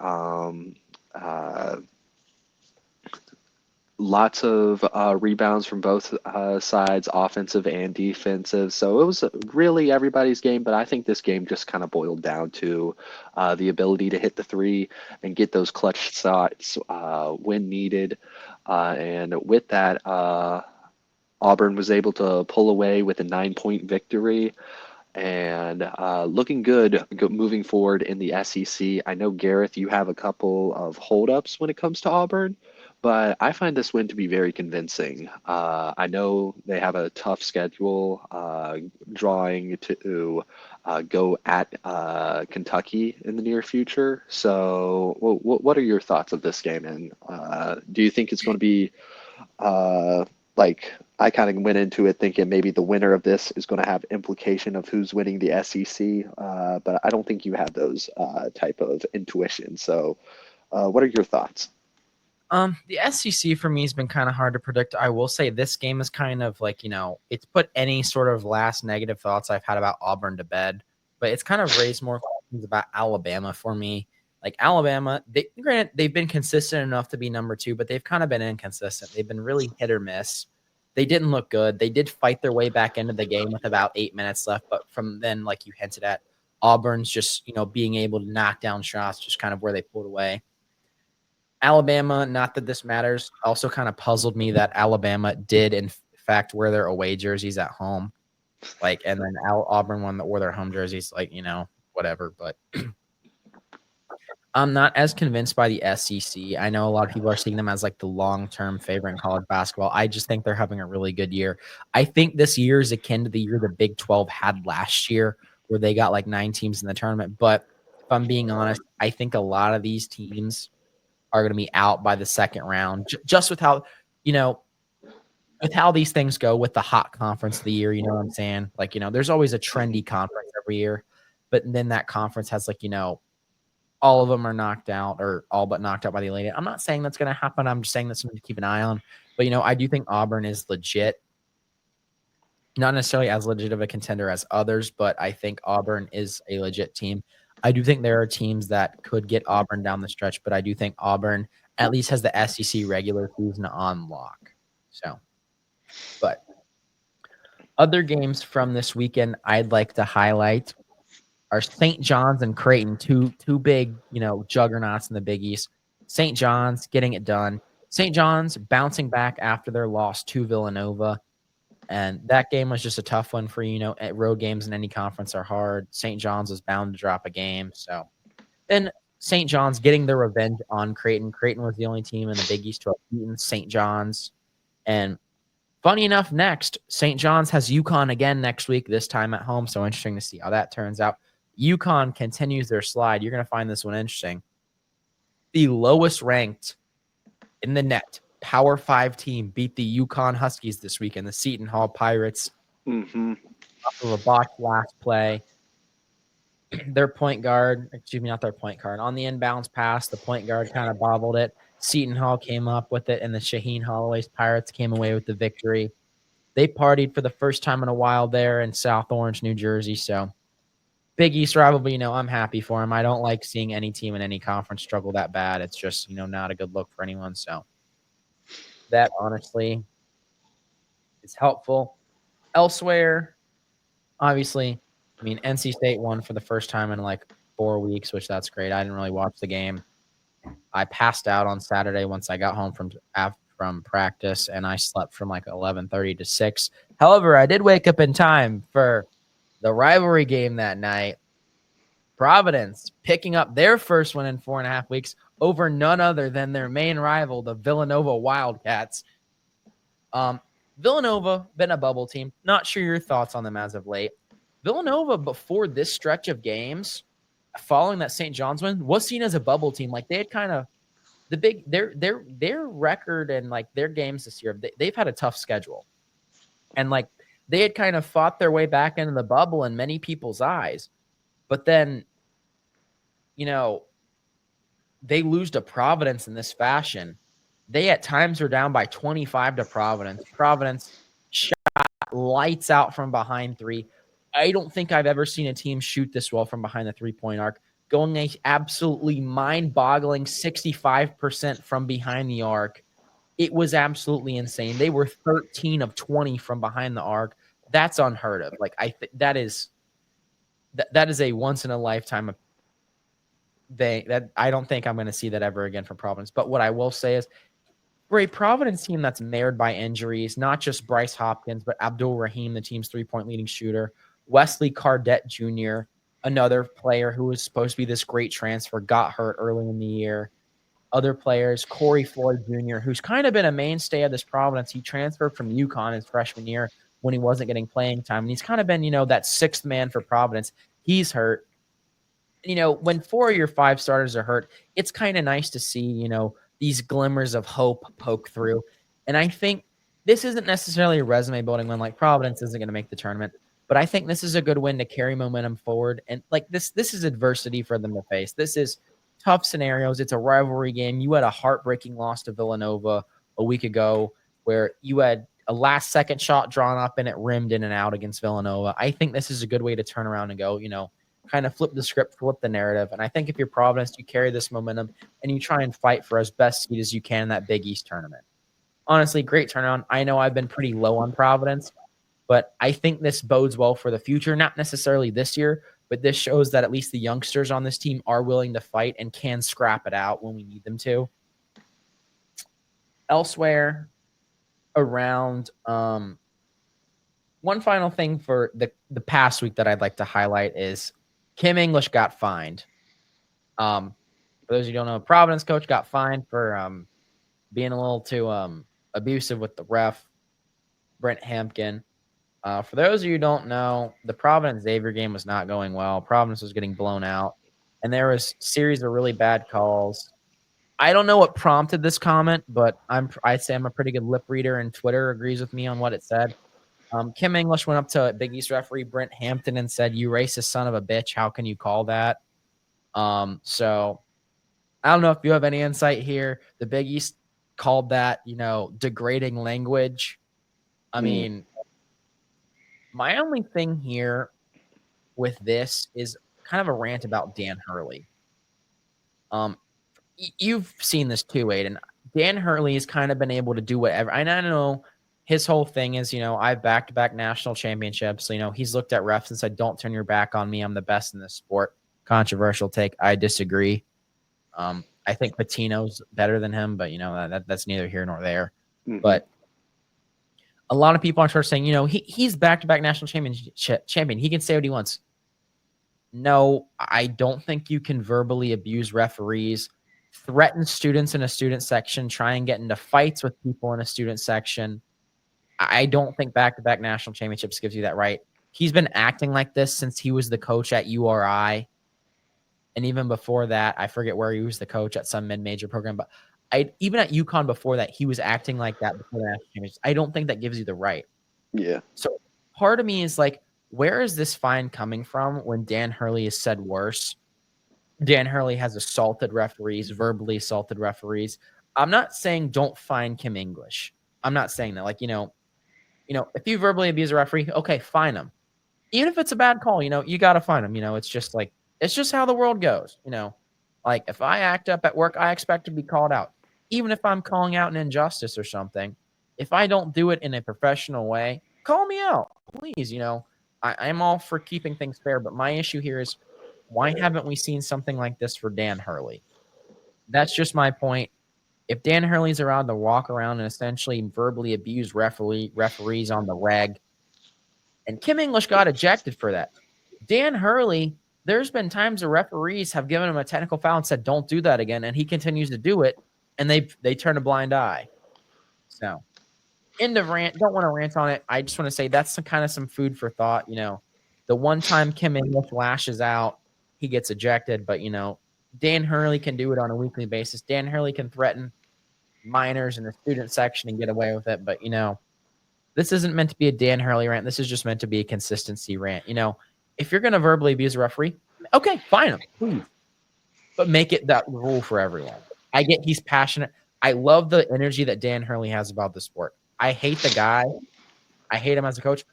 Lots of rebounds from both sides, offensive and defensive. So it was really everybody's game, but I think this game just kind of boiled down to the ability to hit the three and get those clutch shots when needed. And with that, Auburn was able to pull away with a 9-point victory and looking good moving forward in the SEC. I know, Gareth, you have a couple of holdups when it comes to Auburn, but I find this win to be very convincing. I know they have a tough schedule, drawing to go at Kentucky in the near future. So, what are your thoughts of this game? And do you think it's going to be like I kind of went into it thinking maybe the winner of this is going to have implication of who's winning the SEC, but I don't think you have those type of intuition. So, what are your thoughts? The SEC for me has been kind of hard to predict. I will say this game is kind of like, it's put any sort of last negative thoughts I've had about Auburn to bed, but it's kind of raised more questions about Alabama for me. Like Alabama, granted, they've been consistent enough to be number 2, but they've kind of been inconsistent. They've been really hit or miss. They didn't look good. They did fight their way back into the game with about 8 minutes left, but from then, like you hinted at, Auburn's just, being able to knock down shots, just kind of where they pulled away. Alabama, not that this matters, also kind of puzzled me that Alabama did, in fact, wear their away jerseys at home. And then Auburn one that wore their home jerseys, whatever. But I'm not as convinced by the SEC. I know a lot of people are seeing them as the long-term favorite in college basketball. I just think they're having a really good year. I think this year is akin to the year the Big 12 had last year, where they got 9 teams in the tournament. But if I'm being honest, I think a lot of these teams are going to be out by the second round, just with how, with how these things go with the hot conference of the year. You know what I'm saying? There's always a trendy conference every year, but then that conference has all of them are knocked out or all but knocked out by the elite. I'm not saying that's going to happen. I'm just saying that's something to keep an eye on. But, I do think Auburn is legit. Not necessarily as legit of a contender as others, but I think Auburn is a legit team. I do think there are teams that could get Auburn down the stretch, but I do think Auburn at least has the SEC regular season on lock. So, but other games from this weekend I'd like to highlight are St. John's and Creighton, two big, juggernauts in the Big East. St. John's getting it done. St. John's bouncing back after their loss to Villanova. And that game was just a tough one for, road games in any conference are hard. St. John's was bound to drop a game. So then St. John's getting their revenge on Creighton. Creighton was the only team in the Big East to have beaten St. John's. And funny enough, next, St. John's has UConn again next week, this time at home. So interesting to see how that turns out. UConn continues their slide. You're going to find this one interesting. The lowest ranked in the net Power 5 team beat the UConn Huskies this weekend, the Seton Hall Pirates. Mm-hmm. Off of a botched last play. Their point guard, not their point guard, on the inbounds pass, the point guard kind of bobbled it. Seton Hall came up with it, and the Shaheen Holloway's Pirates came away with the victory. They partied for the first time in a while there in South Orange, New Jersey. So Big East rivalry, I'm happy for them. I don't like seeing any team in any conference struggle that bad. It's just, not a good look for anyone. So that honestly is helpful. Elsewhere, obviously, NC State won for the first time in like 4 weeks, which that's great. I didn't really watch the game. I passed out on Saturday once I got home from practice, and I slept from like 11:30 to 6. However, I did wake up in time for the rivalry game that night. Providence picking up their first win in 4.5 weeks over none other than their main rival, the Villanova Wildcats. Villanova, been a bubble team. Not sure your thoughts on them as of late. Villanova, before this stretch of games, following that St. John's win, was seen as a bubble team. Like they had kind of their record and like their games this year. They've had a tough schedule, and like they had kind of fought their way back into the bubble in many people's eyes. But then, they lose to Providence in this fashion. They at times are down by 25 to Providence. Providence shot lights out from behind three. I don't think I've ever seen a team shoot this well from behind the three-point arc, going a absolutely mind-boggling 65% from behind the arc. It was absolutely insane. They were 13 of 20 from behind the arc. That's unheard of. Like that is a once in a lifetime that I don't think I'm going to see that ever again from Providence. But what I will say is, for a Providence team that's marred by injuries, not just Bryce Hopkins, but Abdul Rahim, the team's three-point leading shooter, Wesley Cardette Jr., another player who was supposed to be this great transfer, got hurt early in the year. Other players, Corey Floyd Jr., who's kind of been a mainstay of this Providence. He transferred from UConn his freshman year when he wasn't getting playing time. And he's kind of been, that sixth man for Providence. He's hurt. When 4 of your 5 starters are hurt, it's kind of nice to see, these glimmers of hope poke through. And I think this isn't necessarily a resume building win. Like Providence isn't going to make the tournament, but I think this is a good win to carry momentum forward. And like this is adversity for them to face. This is tough scenarios. It's a rivalry game. You had a heartbreaking loss to Villanova a week ago where you had a last second shot drawn up and it rimmed in and out against Villanova. I think this is a good way to turn around and go, kind of flip the script, flip the narrative. And I think if you're Providence, you carry this momentum and you try and fight for as best seed as you can in that Big East tournament. Honestly, great turnaround. I know I've been pretty low on Providence, but I think this bodes well for the future, not necessarily this year, but this shows that at least the youngsters on this team are willing to fight and can scrap it out when we need them to. Elsewhere around, one final thing for the past week that I'd like to highlight is Kim English got fined. For those who don't know, Providence coach got fined for being a little too abusive with the ref, Brent Hampkin. For those of you who don't know, the Providence Xavier game was not going well. Providence was getting blown out, and there was a series of really bad calls. I don't know what prompted this comment, but I'd say I'm a pretty good lip reader, and Twitter agrees with me on what it said. Kim English went up to Big East referee Brent Hampton and said, "You racist son of a bitch. How can you call that?" So I don't know if you have any insight here. The Big East called that, degrading language. I mean, my only thing here with this is kind of a rant about Dan Hurley. you've seen this too, Aiden. Dan Hurley has kind of been able to do whatever. And I know his whole thing is, I've back-to-back national championships. He's looked at refs and said, "Don't turn your back on me. I'm the best in this sport." Controversial take. I disagree. I think Patino's better than him, but that's neither here nor there. Mm-hmm. But a lot of people on Twitter saying, he's back-to-back national champion. He can say what he wants. No, I don't think you can verbally abuse referees, threaten students in a student section, try and get into fights with people in a student section. I don't think back-to-back national championships gives you that right. He's been acting like this since he was the coach at URI. And even before that, I forget where he was the coach at some mid-major program, but even at UConn before that, he was acting like that before the national championships. I don't think that gives you the right. Yeah. So part of me is like, where is this fine coming from when Dan Hurley has said worse? Dan Hurley has assaulted referees, verbally assaulted referees. I'm not saying don't fine Kim English. I'm not saying that. Like, if you verbally abuse a referee, okay, fine him. Even if it's a bad call, you got to fine him. It's just like, it's just how the world goes. Like if I act up at work, I expect to be called out. Even if I'm calling out an injustice or something, if I don't do it in a professional way, call me out, please. I'm all for keeping things fair, but my issue here is why haven't we seen something like this for Dan Hurley? That's just my point. If Dan Hurley's allowed to walk around and essentially verbally abuse referees on the reg, and Kim English got ejected for that. Dan Hurley, there's been times the referees have given him a technical foul and said, "Don't do that again," and he continues to do it, and they turn a blind eye. So, end of rant. Don't want to rant on it. I just want to say that's some food for thought. The one time Kim English lashes out, he gets ejected, but Dan Hurley can do it on a weekly basis. Dan Hurley can threaten minors in the student section and get away with it, but this isn't meant to be a Dan Hurley rant. This is just meant to be a consistency rant. If you're going to verbally abuse a referee, okay, fine him, please. But make it that rule for everyone. I get he's passionate. I love the energy that Dan Hurley has about the sport. I hate the guy. I hate him as a coach.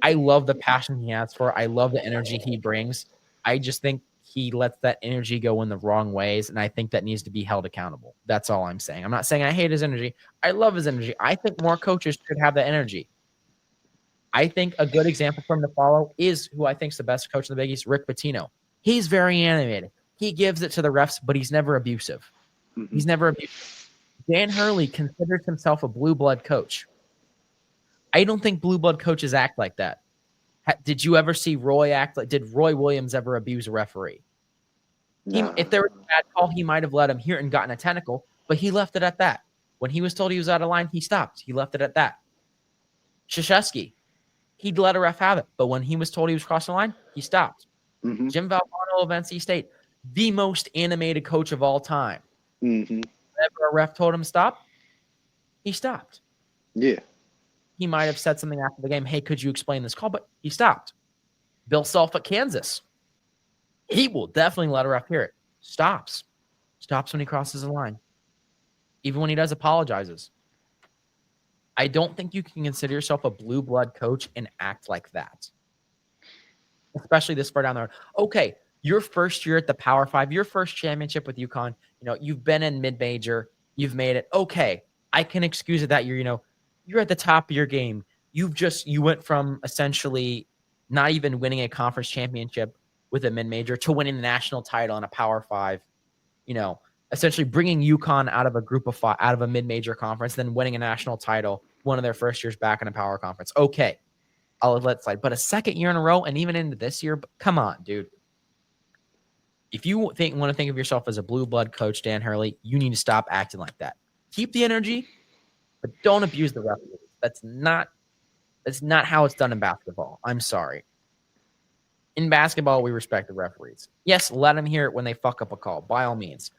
I love the passion he has for it. I love the energy he brings. I just think he lets that energy go in the wrong ways, and I think that needs to be held accountable. That's all I'm saying. I'm not saying I hate his energy. I love his energy. I think more coaches should have that energy. I think a good example for him to follow is who I think is the best coach in the Big East, Rick Pitino. He's very animated. He gives it to the refs, but he's never abusive. Mm-hmm. He's never abusive. Dan Hurley considers himself a blue blood coach. I don't think blue blood coaches act like that. Did you ever see Roy act like? Did Roy Williams ever abuse a referee? No. If there was a bad call, he might have let him hear it and gotten a technical, but he left it at that. When he was told he was out of line, he stopped. He left it at that. Krzyzewski, he'd let a ref have it, but when he was told he was crossing the line, he stopped. Mm-hmm. Jim Valvano of NC State, the most animated coach of all time. Mm-hmm. Whenever a ref told him to stop, he stopped. Yeah. He might have said something after the game, "Hey, could you explain this call?" But he stopped. Bill Self at Kansas, he will definitely let a ref hear it. Stops when he crosses the line. Even when he does, apologizes. I don't think you can consider yourself a blue blood coach and act like that, especially this far down the road. Okay, your first year at the Power 5, your first championship with UConn, you've been in mid-major, you've made it. Okay, I can excuse it that year, you're at the top of your game. You went from essentially not even winning a conference championship with a mid-major to winning the national title in a Power 5, essentially bringing UConn out of a group of 5, out of a mid-major conference, then winning a national title, one of their first years back in a power conference. Okay, I'll let it slide. But a second year in a row, and even into this year, come on, dude. If you want to think of yourself as a blue blood coach, Dan Hurley, you need to stop acting like that. Keep the energy, but don't abuse the referees. That's not how it's done in basketball. I'm sorry. In basketball, we respect the referees. Yes, let them hear it when they fuck up a call, by all means.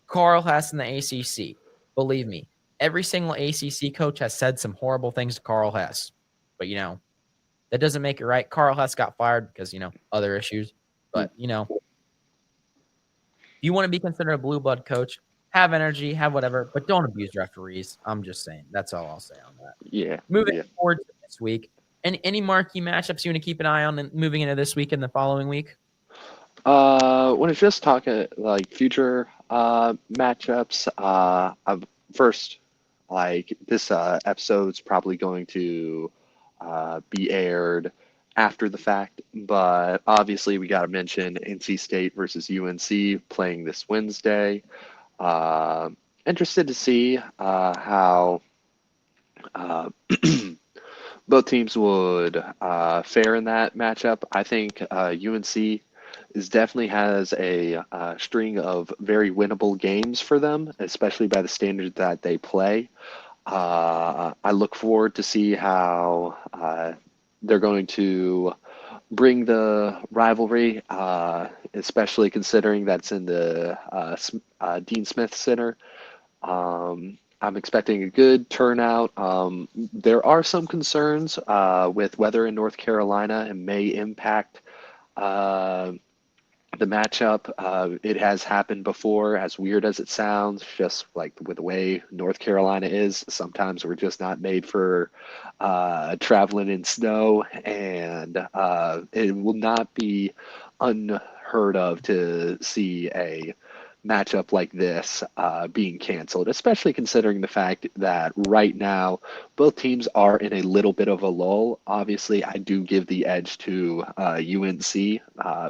Carl Hess in the ACC. Believe me, every single ACC coach has said some horrible things to Carl Hess. But, that doesn't make it right. Carl Hess got fired because, other issues. But, if you want to be considered a blue blood coach, have energy, have whatever, but don't abuse referees. I'm just saying. That's all I'll say on that. Yeah. Moving forward to this week, and any marquee matchups you want to keep an eye on and moving into this week and the following week? When it's just talking like future, matchups. First, like this episode's probably going to be aired after the fact, but obviously we got to mention NC State versus UNC playing this Wednesday. Uh, Interested to see how uh, both teams would fare in that matchup. I think UNC is definitely has a string of very winnable games for them, especially by the standard that they play. I look forward to see how they're going to bring the rivalry, especially considering that's in the Dean Smith Center. I'm expecting a good turnout. There are some concerns with weather in North Carolina and may impact uh, the matchup. It has happened before, as weird as it sounds, just like with the way North Carolina is. Sometimes we're just not made for traveling in snow, and it will not be unheard of to see a matchup like this being canceled, especially considering the fact that right now both teams are in a little bit of a lull. Obviously, I do give the edge to UNC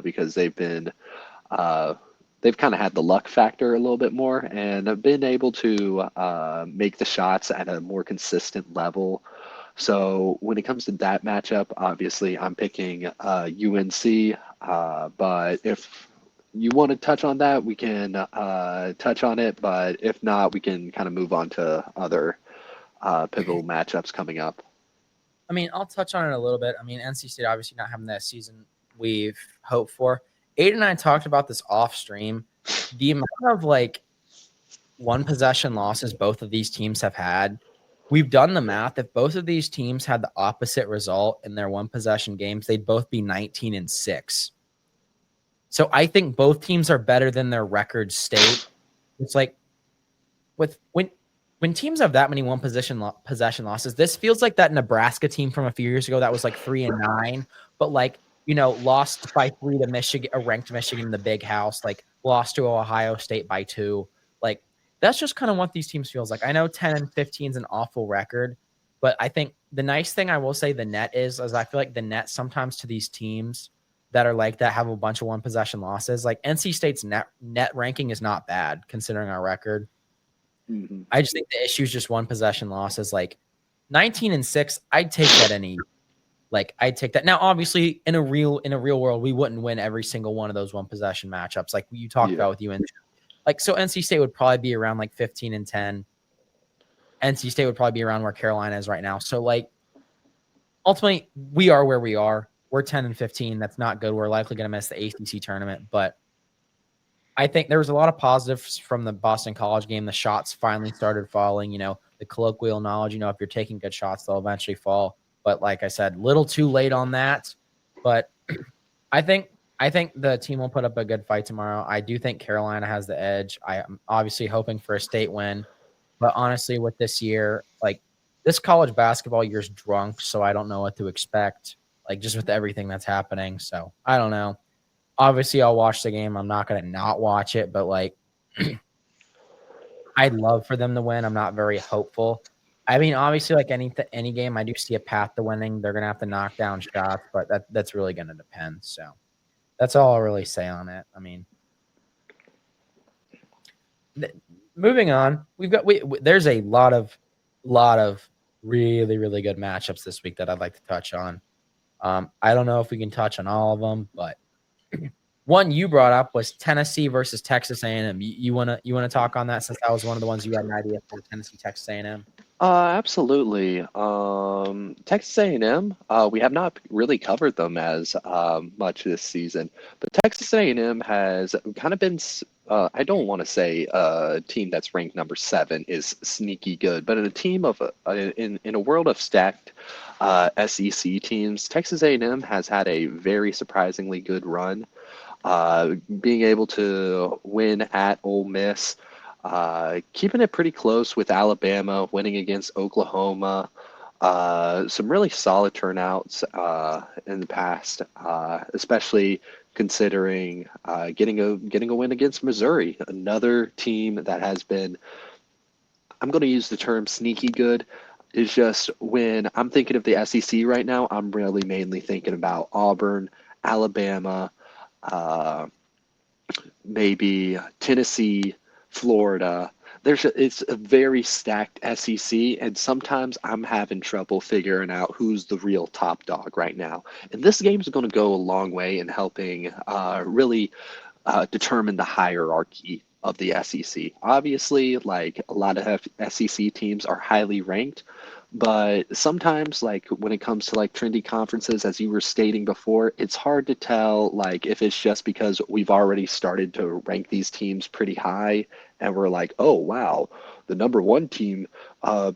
because uh, they've kind of had the luck factor a little bit more and have been able to make the shots at a more consistent level. So when it comes to that matchup, obviously I'm picking UNC. But if you want to touch on that, we can touch on it. But if not, we can kind of move on to other pivotal matchups coming up. I mean, I'll touch on it a little bit. I mean, NC State obviously not having that season we've hoped for. Aiden and I talked about this off stream. The amount of like one possession losses both of these teams have had, we've done the math. If both of these teams had the opposite result in their one possession games, they'd both be 19-6. So I think both teams are better than their record state. It's like with when teams have that many one possession losses, this feels like that Nebraska team from a few years ago that was like 3-9, but like lost by 3 to Michigan, a ranked Michigan in the Big House, like lost to Ohio State by 2. Like that's just kind of what these teams feels like. I know 10-15 is an awful record, but I think the nice thing I will say the net is I feel like the net sometimes to these teams that are like that have a bunch of one possession losses. Like NC State's net ranking is not bad considering our record. Mm-hmm. I just think the issue is just one possession losses. Like 19-6, I'd take that I'd take that. Now, obviously, in a real world, we wouldn't win every single one of those one possession matchups, like you talked Yeah. about with UNC. Like, so NC State would probably be around like 15-10. NC State would probably be around where Carolina is right now. So, like, ultimately, we are where we are. We're 10-15. That's not good. We're likely going to miss the ACC tournament, but I think there was a lot of positives from the Boston College game. The shots finally started falling. The colloquial knowledge. If you're taking good shots, they'll eventually fall. But like I said, little too late on that. But I think the team will put up a good fight tomorrow. I do think Carolina has the edge. I am obviously hoping for a state win, but honestly, with this year, like this college basketball year's drunk, so I don't know what to expect. Like just with everything that's happening, so I don't know. Obviously, I'll watch the game. I'm not going to not watch it, but like, I'd love for them to win. I'm not very hopeful. I mean, obviously, like any game, I do see a path to winning. They're going to have to knock down shots, but that's really going to depend. So that's all I'll really say on it. I mean, moving on, there's a lot of really really good matchups this week that I'd like to touch on. I don't know if we can touch on all of them, but one you brought up was Tennessee versus Texas A&M. You wanna talk on that since that was one of the ones you had an idea for Tennessee Texas A&M. Absolutely. Texas A&M, we have not really covered them as much this season, but Texas A&M has kind of been, I don't want to say a team that's ranked number 7 is sneaky good, but in a team of, in a world of stacked SEC teams, Texas A&M has had a very surprisingly good run. Being able to win at Ole Miss, keeping it pretty close with Alabama, winning against Oklahoma. Some really solid turnouts in the past, especially considering getting a win against Missouri, another team that has been, I'm going to use the term sneaky good. Is just when I'm thinking of the SEC right now, I'm really mainly thinking about Auburn, Alabama, uh, maybe Tennessee, Florida. It's a very stacked SEC, and sometimes I'm having trouble figuring out who's the real top dog right now. And this game is going to go a long way in helping really determine the hierarchy of the SEC. Obviously, like a lot of SEC teams are highly ranked, but sometimes, like when it comes to like trendy conferences, as you were stating before, it's hard to tell like if it's just because we've already started to rank these teams pretty high, and we're like, oh wow, the number one team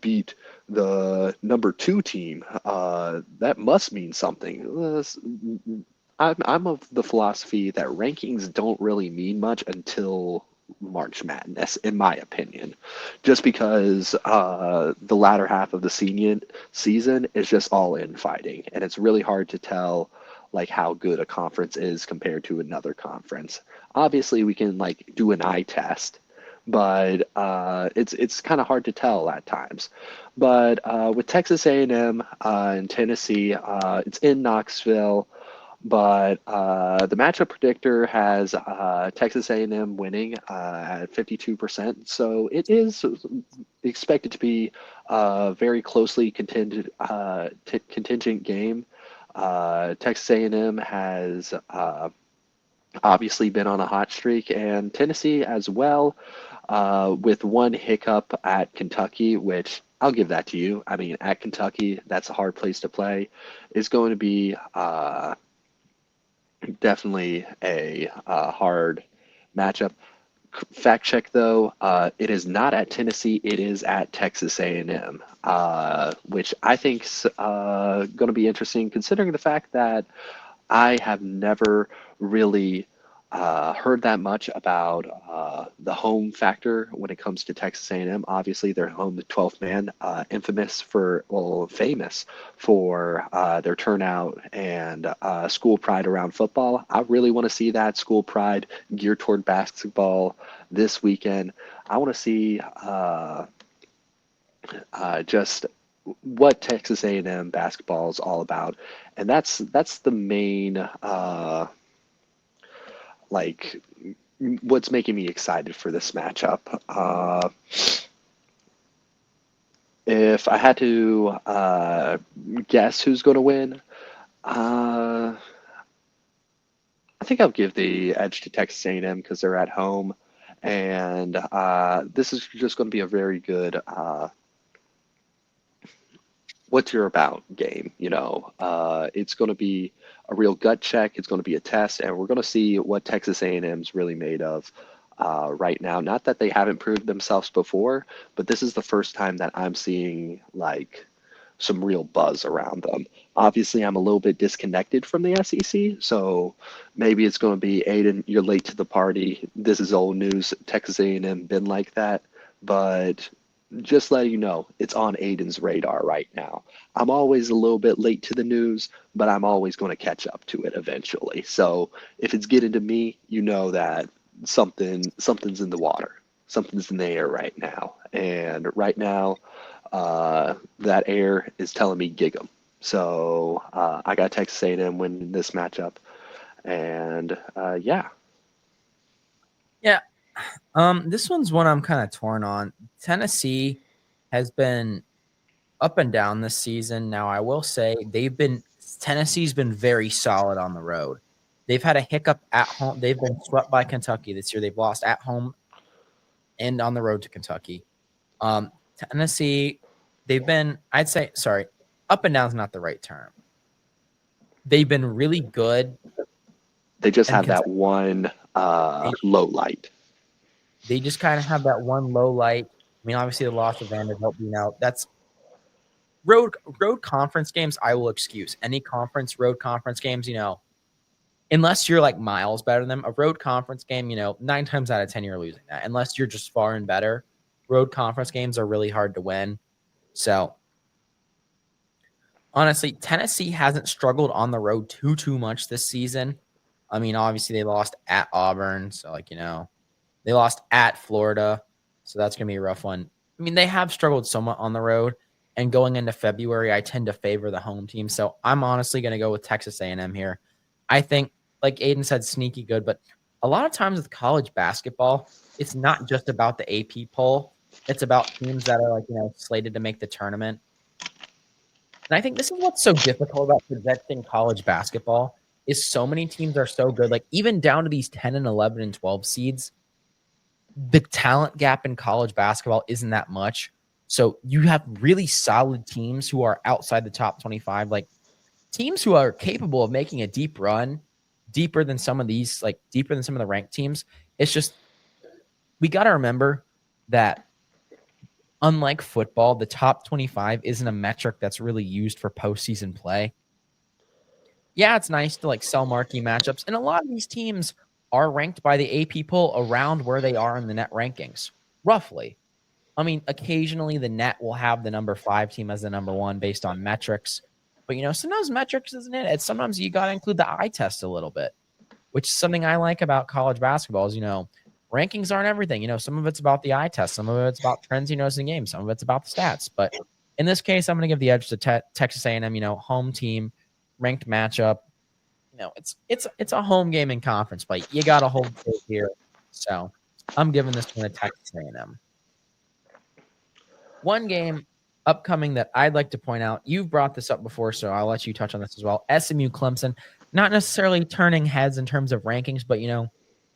beat the number two team. That must mean something. I'm of the philosophy that rankings don't really mean much until March Madness, in my opinion, just because the latter half of the senior season is just all infighting, and it's really hard to tell like how good a conference is compared to another conference. Obviously, we can like do an eye test, but it's kind of hard to tell at times. But with Texas A&M and Tennessee, it's in Knoxville. But the matchup predictor has Texas A&M winning at 52%, so it is expected to be a very closely contingent game. Texas A&M has obviously been on a hot streak, and Tennessee as well, with one hiccup at Kentucky, which I'll give that to you. I mean, at Kentucky, that's a hard place to play. Is going to be definitely a hard matchup. Fact check though, it is not at Tennessee. It is at Texas A&M, which I think's going to be interesting, considering the fact that I have never really heard that much about the home factor when it comes to Texas A&M. Obviously, they're home to 12th man, famous for their turnout and school pride around football. I really want to see that school pride geared toward basketball this weekend. I want to see just what Texas A&M basketball is all about, and that's the main like what's making me excited for this matchup. If I had to guess who's going to win, uh, I think I'll give the edge to Texas A&M because they're at home, and this is just going to be a very good what's your about game. It's going to be a real gut check. It's going to be a test, and we're going to see what Texas A&M's really made of right now. Not that they haven't proved themselves before, but this is the first time that I'm seeing like some real buzz around them. Obviously, I'm a little bit disconnected from the SEC, so maybe it's going to be Aiden, you're late to the party. This is old news. Texas A&M been like that, but just letting you know, it's on Aiden's radar right now. I'm always a little bit late to the news, but I'm always going to catch up to it eventually. So if it's getting to me, you know that something's in the water, something's in the air right now, and right now, that air is telling me gig 'em. So I got Texas A&M winning this matchup, and yeah. Yeah. This one's one I'm kind of torn on. Tennessee has been up and down this season. Now, I will say Tennessee's been very solid on the road. They've had a hiccup at home. They've been swept by Kentucky this year. They've lost at home and on the road to Kentucky. Tennessee, they've been, I'd say, sorry, up and down is not the right term. They've been really good, They just and have that one low light. they just kind of have that one low light. I mean, obviously the loss of Vanderbilt being out. That's road conference games. I will excuse any road conference games. Unless you're like miles better than them, a road conference game. 9 times out of 10 you're losing that. Unless you're just far and better, road conference games are really hard to win. So Honestly, Tennessee hasn't struggled on the road too much this season. I mean, obviously they lost at Auburn, so they lost at Florida, so that's gonna be a rough one. I mean, they have struggled somewhat on the road, and going into February, I tend to favor the home team. So I'm honestly gonna go with Texas A&M here. I think, like Aiden said, sneaky good, but a lot of times with college basketball, it's not just about the AP poll. It's about teams that are slated to make the tournament. And I think this is what's so difficult about projecting college basketball is so many teams are so good, like even down to these 10 and 11 and 12 seeds, the talent gap in college basketball isn't that much. So you have really solid teams who are outside the top 25, like teams who are capable of making a deep run, deeper than some of these, like deeper than some of the ranked teams. It's just we got to remember that unlike football, the top 25 isn't a metric that's really used for postseason play. Yeah, it's nice to sell marquee matchups. And a lot of these teams are ranked by the AP poll around where they are in the net rankings, roughly. I mean, occasionally the net will have the number 5 team as the number 1 based on metrics. But sometimes metrics isn't it. It's sometimes you got to include the eye test a little bit, which is something I like about college basketball is, rankings aren't everything. Some of it's about the eye test. Some of it's about trends you notice in games. Some of it's about the stats. But in this case, I'm going to give the edge to Texas A&M, home team, ranked matchup. It's a home game in conference play. You got to hold it here. So I'm giving this one to Texas A&M. One game upcoming that I'd like to point out, you've brought this up before, so I'll let you touch on this as well. SMU Clemson, not necessarily turning heads in terms of rankings, but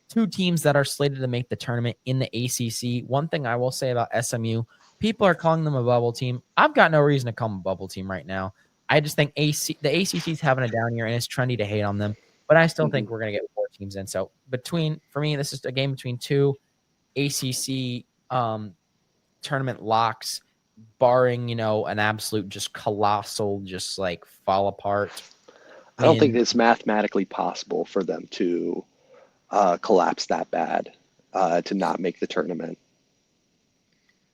two teams that are slated to make the tournament in the ACC. One thing I will say about SMU, people are calling them a bubble team. I've got no reason to call them a bubble team right now. I just think the ACC is having a down year, and it's trendy to hate on them. But I still think we're going to get 4 teams in. So for me, this is a game between 2 ACC tournament locks, barring an absolute just colossal, just fall apart. I don't think it's mathematically possible for them to collapse that bad to not make the tournament.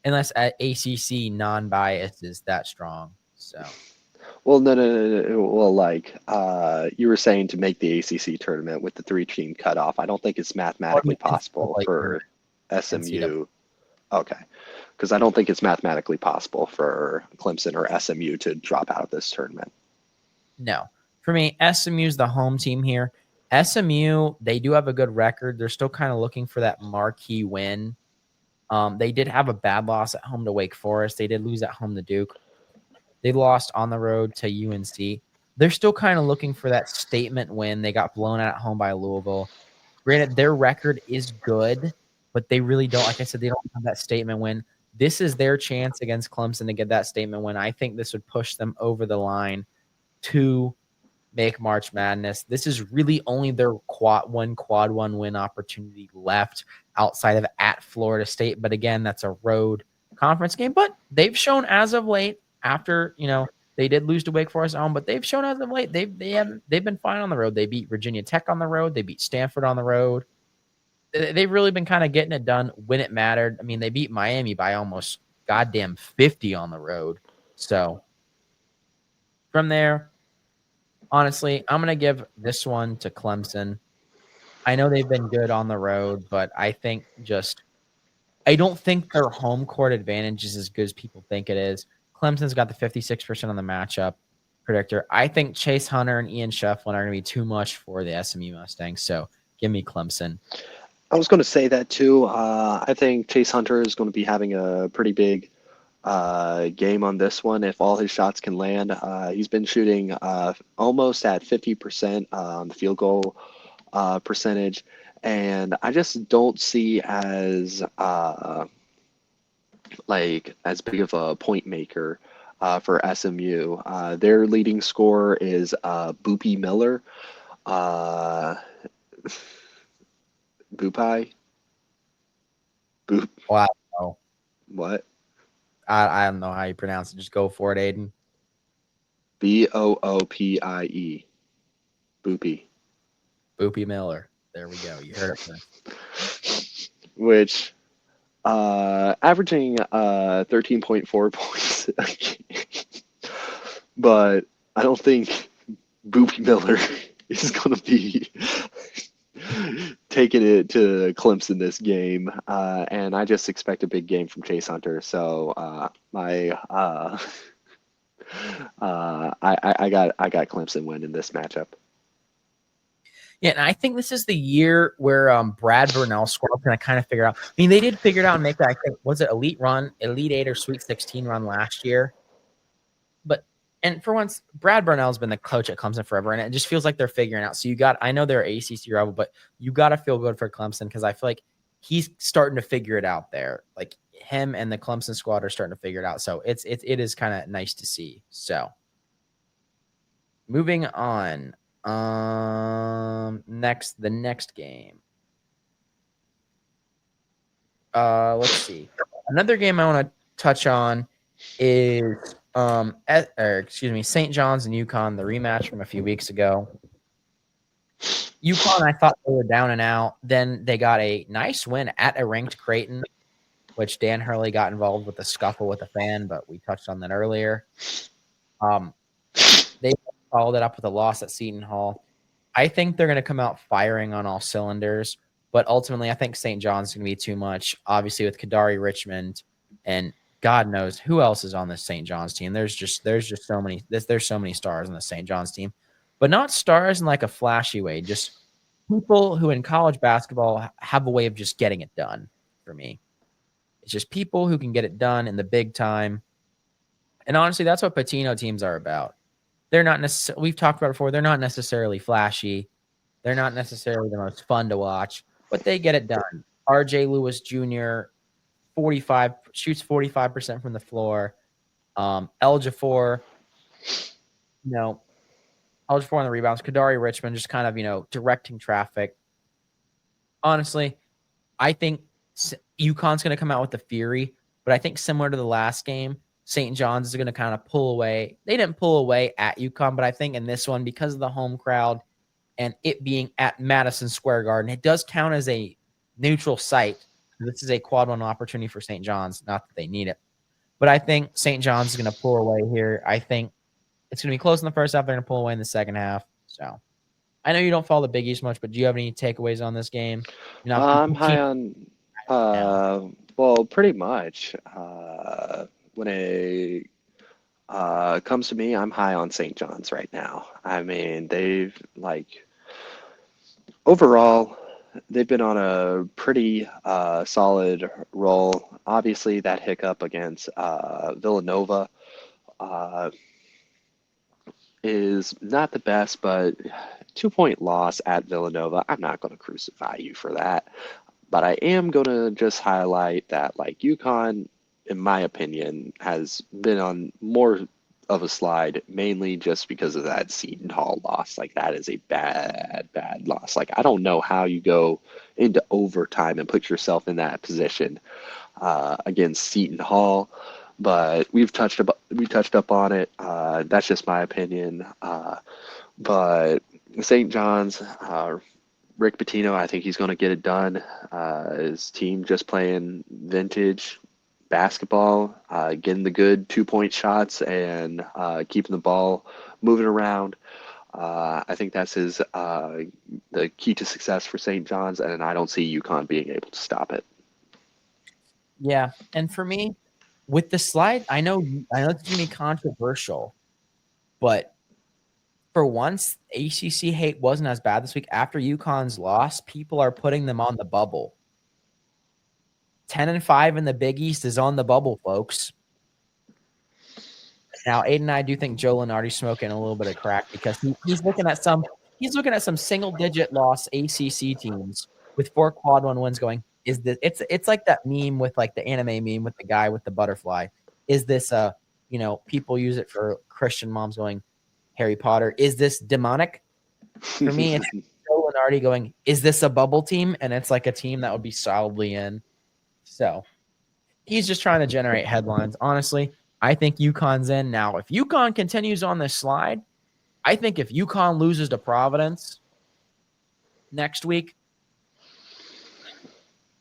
Unless ACC non-bias is that strong. So. Well, no. Well, you were saying to make the ACC tournament with the 3-team cutoff. I don't think it's mathematically possible for SMU. Okay, because I don't think it's mathematically possible for Clemson or SMU to drop out of this tournament. No, for me, SMU is the home team here. SMU, they do have a good record. They're still kind of looking for that marquee win. They did have a bad loss at home to Wake Forest. They did lose at home to Duke. They lost on the road to UNC. They're still kind of looking for that statement win. They got blown out at home by Louisville. Granted, their record is good, but they really don't. Like I said, they don't have that statement win. This is their chance against Clemson to get that statement win. I think this would push them over the line to make March Madness. This is really only their quad one win opportunity left outside of at Florida State. But again, that's a road conference game. But they've shown as of late, after they did lose to Wake Forest at home, but they've shown as of late they've been fine on the road. They beat Virginia Tech on the road. They beat Stanford on the road. They've really been kind of getting it done when it mattered. I mean, they beat Miami by almost goddamn 50 on the road. So from there, honestly, I'm going to give this one to Clemson. I know they've been good on the road, but I don't think their home court advantage is as good as people think it is. Clemson's got the 56% on the matchup predictor. I think Chase Hunter and Ian Shefflin are going to be too much for the SMU Mustangs, so give me Clemson. I was going to say that too. I think Chase Hunter is going to be having a pretty big game on this one if all his shots can land. He's been shooting almost at 50% on the field goal percentage, and I just don't see as as big of a point maker for SMU. Their leading scorer is Boopy Miller. Boopai? Boop. Wow. What? I don't know how you pronounce it. Just go for it, Aiden. Boopie. Boopy. Boopy Miller. There we go. You heard it first. Which averaging 13.4 points a game. But I don't think Boopy Miller is going to be taking it to Clemson this game, and I just expect a big game from Chase Hunter. So I got Clemson winning this matchup. Yeah, and I think this is the year where Brad Burnell's squad's going to kind of figure out. I mean, they did figure it out and make that, I think, was it Elite Eight or Sweet 16 run last year? But and for once, Brad Burnell's been the coach at Clemson forever, and it just feels like they're figuring out. So I know they're ACC rival, but you got to feel good for Clemson because I feel like he's starting to figure it out there. Like him and the Clemson squad are starting to figure it out. So it is kind of nice to see. So moving on. The next game. Let's see. Another game I want to touch on is St. John's and UConn, the rematch from a few weeks ago. UConn, I thought they were down and out. Then they got a nice win at a ranked Creighton, which Dan Hurley got involved with a scuffle with a fan, but we touched on that earlier. They followed it up with a loss at Seton Hall. I think they're going to come out firing on all cylinders, but ultimately I think St. John's going to be too much, obviously with Kadari Richmond and God knows who else is on this St. John's team. There's just so many there's so many stars on the St. John's team, but not stars in like a flashy way, just people who in college basketball have a way of just getting it done for me. It's just people who can get it done in the big time. And honestly, that's what Patino teams are about. They're not necessarily, we've talked about it before, they're not necessarily flashy. They're not necessarily the most fun to watch, but they get it done. RJ Lewis Jr. shoots 45% from the floor. El Jafor, El Jafor on the rebounds. Kadari Richmond just kind of, directing traffic. Honestly, I think UConn's going to come out with the fury, but I think similar to the last game, St. John's is going to kind of pull away. They didn't pull away at UConn, but I think in this one, because of the home crowd and it being at Madison Square Garden, it does count as a neutral site. This is a quad one opportunity for St. John's, not that they need it. But I think St. John's is going to pull away here. I think it's going to be close in the first half. They're going to pull away in the second half. So I know you don't follow the Big East much, but do you have any takeaways on this game? I'm high Keep on, now. well, pretty much. When it comes to me, I'm high on St. John's right now. I mean, overall, they've been on a pretty solid roll. Obviously, that hiccup against Villanova uh, is not the best, but 2 point loss at Villanova, I'm not going to crucify you for that. But I am going to just highlight that, like, UConn, in my opinion, has been on more of a slide, mainly just because of that Seton Hall loss. Like, that is a bad, bad loss. Like, I don't know how you go into overtime and put yourself in that position against Seton Hall, but we've touched up on it. That's just my opinion. But St. John's, Rick Pitino, I think he's going to get it done. His team just playing vintage basketball, getting the good 2 point shots and keeping the ball moving around. I think that's the key to success for St. John's, and I don't see UConn being able to stop it. Yeah, and for me, with the slide, I know it's gonna be controversial, but for once, ACC hate wasn't as bad this week. After UConn's loss, people are putting them on the bubble. 10-5 in the Big East is on the bubble, folks. Now, Aiden and I do think Joe Lunardi's smoking a little bit of crack because he's looking at some single-digit loss ACC teams with 4 quad one wins going. Is this it's like that meme with like the anime meme with the guy with the butterfly. Is this people use it for Christian moms going Harry Potter? Is this demonic? For me, it's Joe Lunardi going, is this a bubble team? And it's like a team that would be solidly in. So he's just trying to generate headlines. Honestly, I think UConn's in. Now, if UConn continues on this slide, I think if UConn loses to Providence next week,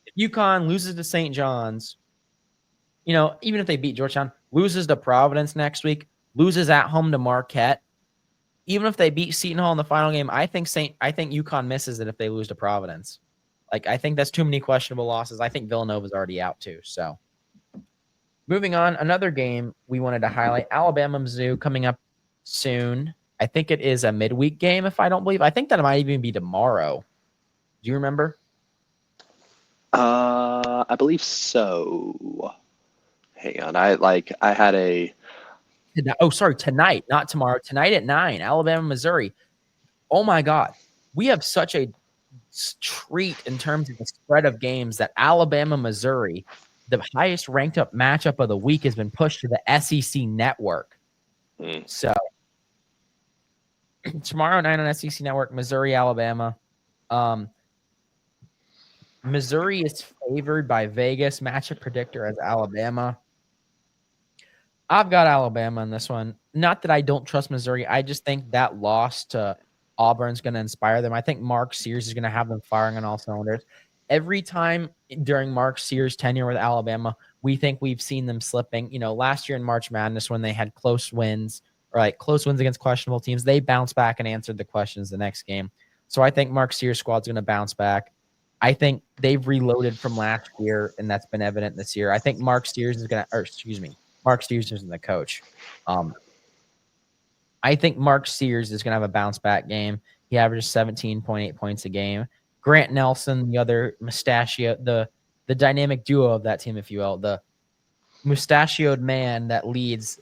if UConn loses to St. John's, even if they beat Georgetown, loses to Providence next week, loses at home to Marquette, even if they beat Seton Hall in the final game, I think UConn misses it if they lose to Providence. Like, I think that's too many questionable losses. I think Villanova's already out too. So moving on, another game we wanted to highlight, Alabama Mizzou coming up soon. I think it is a midweek game, if I don't believe. I think that it might even be tomorrow. Do you remember? I believe so. Hang on, I had a Tonight, not tomorrow. Tonight at 9, Alabama, Missouri. Oh my God. We have such a treat in terms of the spread of games that Alabama, Missouri, the highest ranked up matchup of the week, has been pushed to the SEC network. So tomorrow night on SEC network, Missouri, Alabama. Missouri is favored by Vegas. Matchup predictor as Alabama. I've got Alabama in this one. Not that I don't trust Missouri. I just think that loss to Auburn's going to inspire them. I think Mark Sears is going to have them firing on all cylinders. Every time during Mark Sears' tenure with Alabama, we think we've seen them slipping. Last year in March Madness when they had close wins or like close wins against questionable teams, they bounced back and answered the questions the next game. So I think Mark Sears' squad's going to bounce back. I think they've reloaded from last year, and that's been evident this year. I think Mark Sears isn't the coach. I think Mark Sears is going to have a bounce back game. He averages 17.8 points a game. Grant Nelson, the other mustachio, the dynamic duo of that team, if you will, the mustachioed man that leads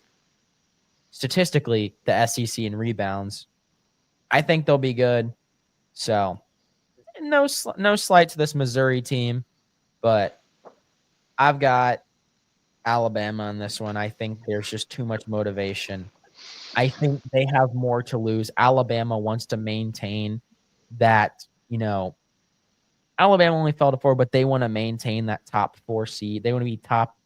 statistically the SEC in rebounds. I think they'll be good. So no slight to this Missouri team, but I've got Alabama on this one. I think there's just too much motivation. I think they have more to lose. Alabama wants to maintain that, Alabama only fell to 4, but they want to maintain that top 4 seed. They want to be top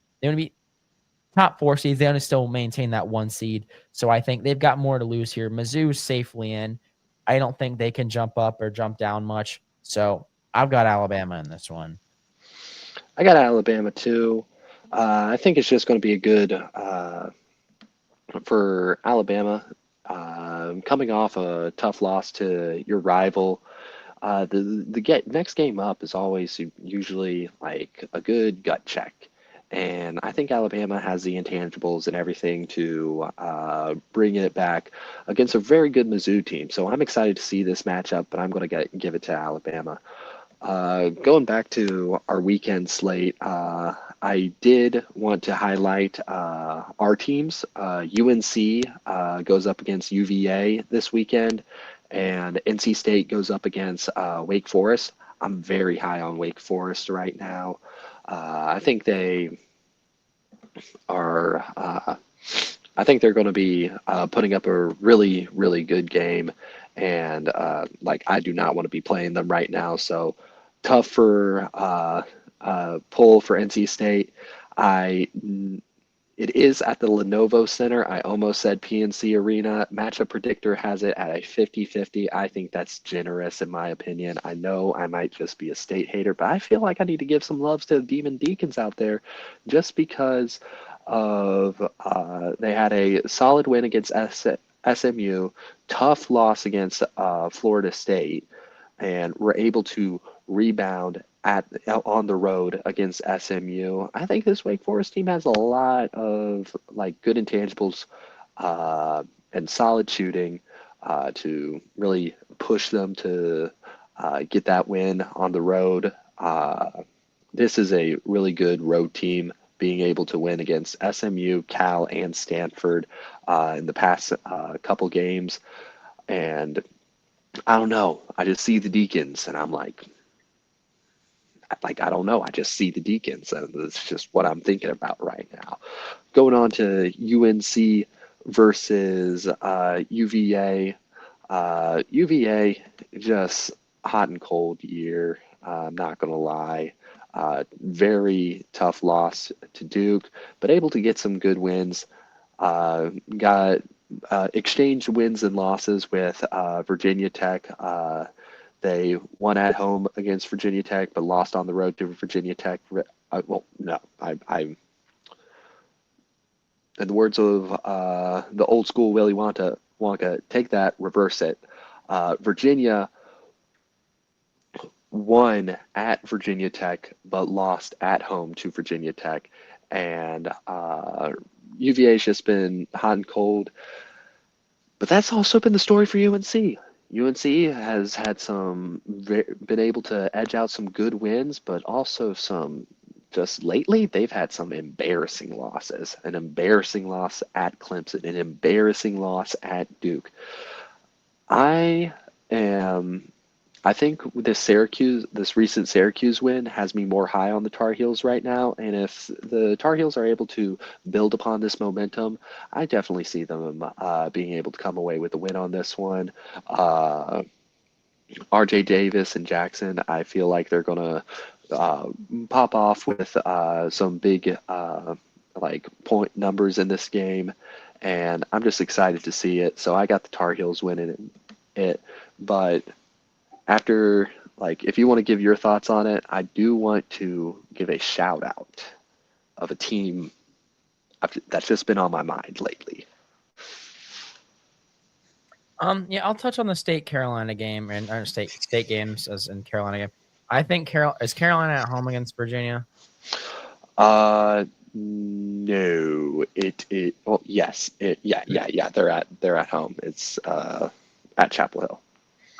4 seeds. They want to still maintain that 1 seed. So I think they've got more to lose here. Mizzou's safely in. I don't think they can jump up or jump down much. So I've got Alabama in this one. I got Alabama too. I think it's just going to be a good for Alabama. Coming off a tough loss to your rival, the next game up is always usually like a good gut check. And I think Alabama has the intangibles and everything to bring it back against a very good Mizzou team. So I'm excited to see this matchup, but I'm going to give it to Alabama. Going back to our weekend slate, I did want to highlight our teams. UNC goes up against UVA this weekend, and NC State goes up against Wake Forest. I'm very high on Wake Forest right now. I think they are. I think they're going to be putting up a really, really good game, and I do not want to be playing them right now. So tough for pull for NC State. It is at the Lenovo Center. I almost said PNC Arena. Matchup Predictor has it at a 50-50. I think that's generous in my opinion. I know I might just be a state hater, but I feel like I need to give some loves to the Demon Deacons out there just because of they had a solid win against SMU, tough loss against Florida State, and were able to rebound on the road against SMU. I think this Wake Forest team has a lot of good intangibles and solid shooting to really push them to get that win on the road. This is a really good road team, being able to win against SMU, Cal, and Stanford in the past couple games. And I don't know. I just see the Deacons, and I'm like, I don't know. I just see the Deacons, and it's just what I'm thinking about right now. Going on to UNC versus UVA. UVA, just hot and cold year. I'm not going to lie. Very tough loss to Duke, but able to get some good wins. Got exchanged wins and losses with Virginia Tech. They won at home against Virginia Tech, but lost on the road to Virginia Tech. In the words of the old school Willy Wonka, Wonka, take that, reverse it. Virginia won at Virginia Tech, but lost at home to Virginia Tech. And UVA's just been hot and cold. But that's also been the story for UNC. UNC has had been able to edge out some good wins, but also just lately, they've had some embarrassing losses. An embarrassing loss at Clemson, an embarrassing loss at Duke. I am I think this recent Syracuse win has me more high on the Tar Heels right now. And if the Tar Heels are able to build upon this momentum, I definitely see them being able to come away with a win on this one. Uh, RJ Davis and Jackson, I feel like they're going to pop off with some big like point numbers in this game. And I'm just excited to see it. So I got the Tar Heels winning it. But after, like, if you want to give your thoughts on it, I do want to give a shout out of a team that's just been on my mind lately. Yeah, I'll touch on the State Carolina game and or state games as in Carolina game. I think Carolina at home against Virginia. No, well, yes, yeah. They're at home. It's at Chapel Hill.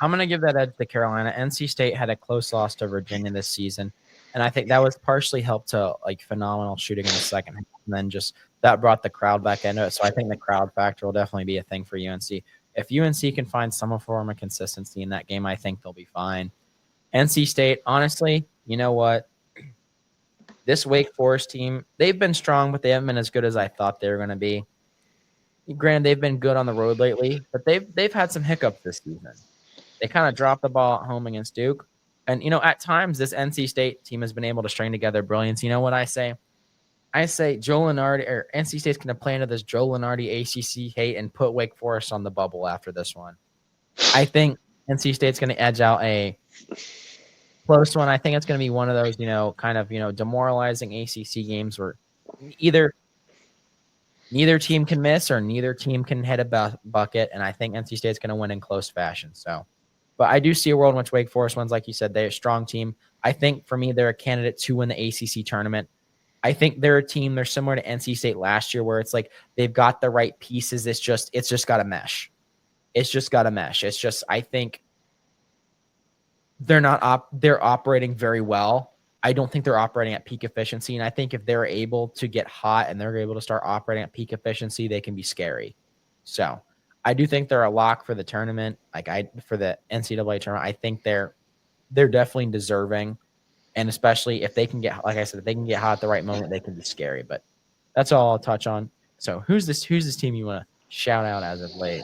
I'm gonna give that edge to Carolina. NC State had a close loss to Virginia this season, and I think that was partially helped to like phenomenal shooting in the second half, and then just that brought the crowd back into it. So I think the crowd factor will definitely be a thing for UNC. If UNC can find some form of consistency in that game, I think they'll be fine. NC State, honestly, you know what? This Wake Forest team, they've been strong, but they haven't been as good as I thought they were going to be. Granted, they've been good on the road lately, but they've had some hiccups this season. They kind of dropped the ball at home against Duke. And, at times this NC State team has been able to string together brilliance. You know what I say? I say Joe Lunardi or NC State's going to play into this Joe Lunardi ACC hate and put Wake Forest on the bubble after this one. I think NC State's going to edge out a close one. I think it's going to be one of those, kind of, demoralizing ACC games where either neither team can miss or neither team can hit a bucket. And I think NC State's going to win in close fashion. So, but I do see a world in which Wake Forest wins. Like you said, they're a strong team. I think for me, they're a candidate to win the ACC tournament. I think they're a team. They're similar to NC State last year, where it's like they've got the right pieces. It's just got to mesh. It's just got to mesh. It's just I think they're operating very well. I don't think they're operating at peak efficiency, and I think if they're able to get hot and they're able to start operating at peak efficiency, they can be scary. So I do think they're a lock for the tournament. For the NCAA tournament, I think they're definitely deserving. And especially if they can get, like I said, if they can get hot at the right moment, they can be scary. But that's all I'll touch on. So who's this team you want to shout out as of late?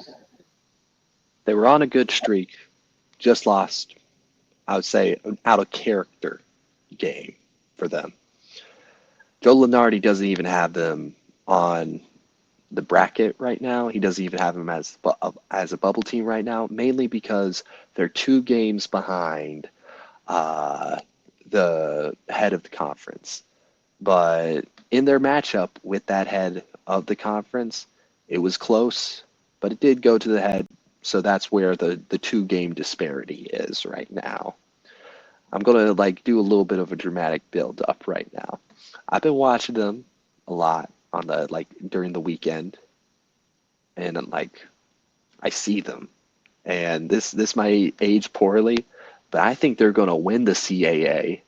They were on a good streak, just lost, I would say, an out of character game for them. Joe Lunardi doesn't even have them on the bracket right now. He doesn't even have them as a bubble team right now, mainly because they're 2 games behind the head of the conference. But in their matchup with that head of the conference, it was close, but it did go to the head. So that's where the 2-game disparity is right now. I'm going to do a little bit of a dramatic build up right now. I've been watching them a lot on the during the weekend, and I see them. And this might age poorly, but I think they're going to win the CAA.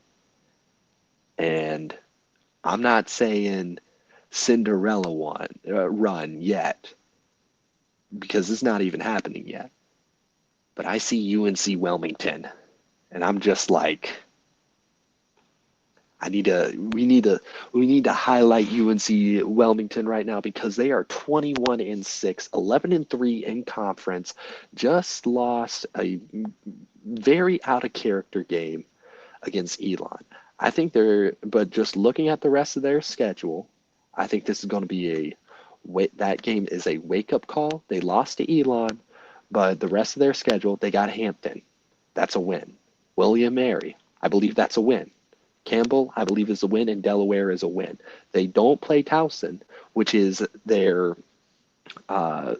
And I'm not saying Cinderella run yet, because it's not even happening yet. But I see UNC Wilmington, and I'm just like, we need to highlight UNC Wilmington right now, because they are 21-6, 11-3 in conference. Just lost a very out of character game against Elon. I think but just looking at the rest of their schedule, I think this is going to be that game is a wake-up call. They lost to Elon, but the rest of their schedule, they got Hampton. That's a win. William Mary, I believe that's a win. Campbell, I believe, is a win, and Delaware is a win. They don't play Towson, which is their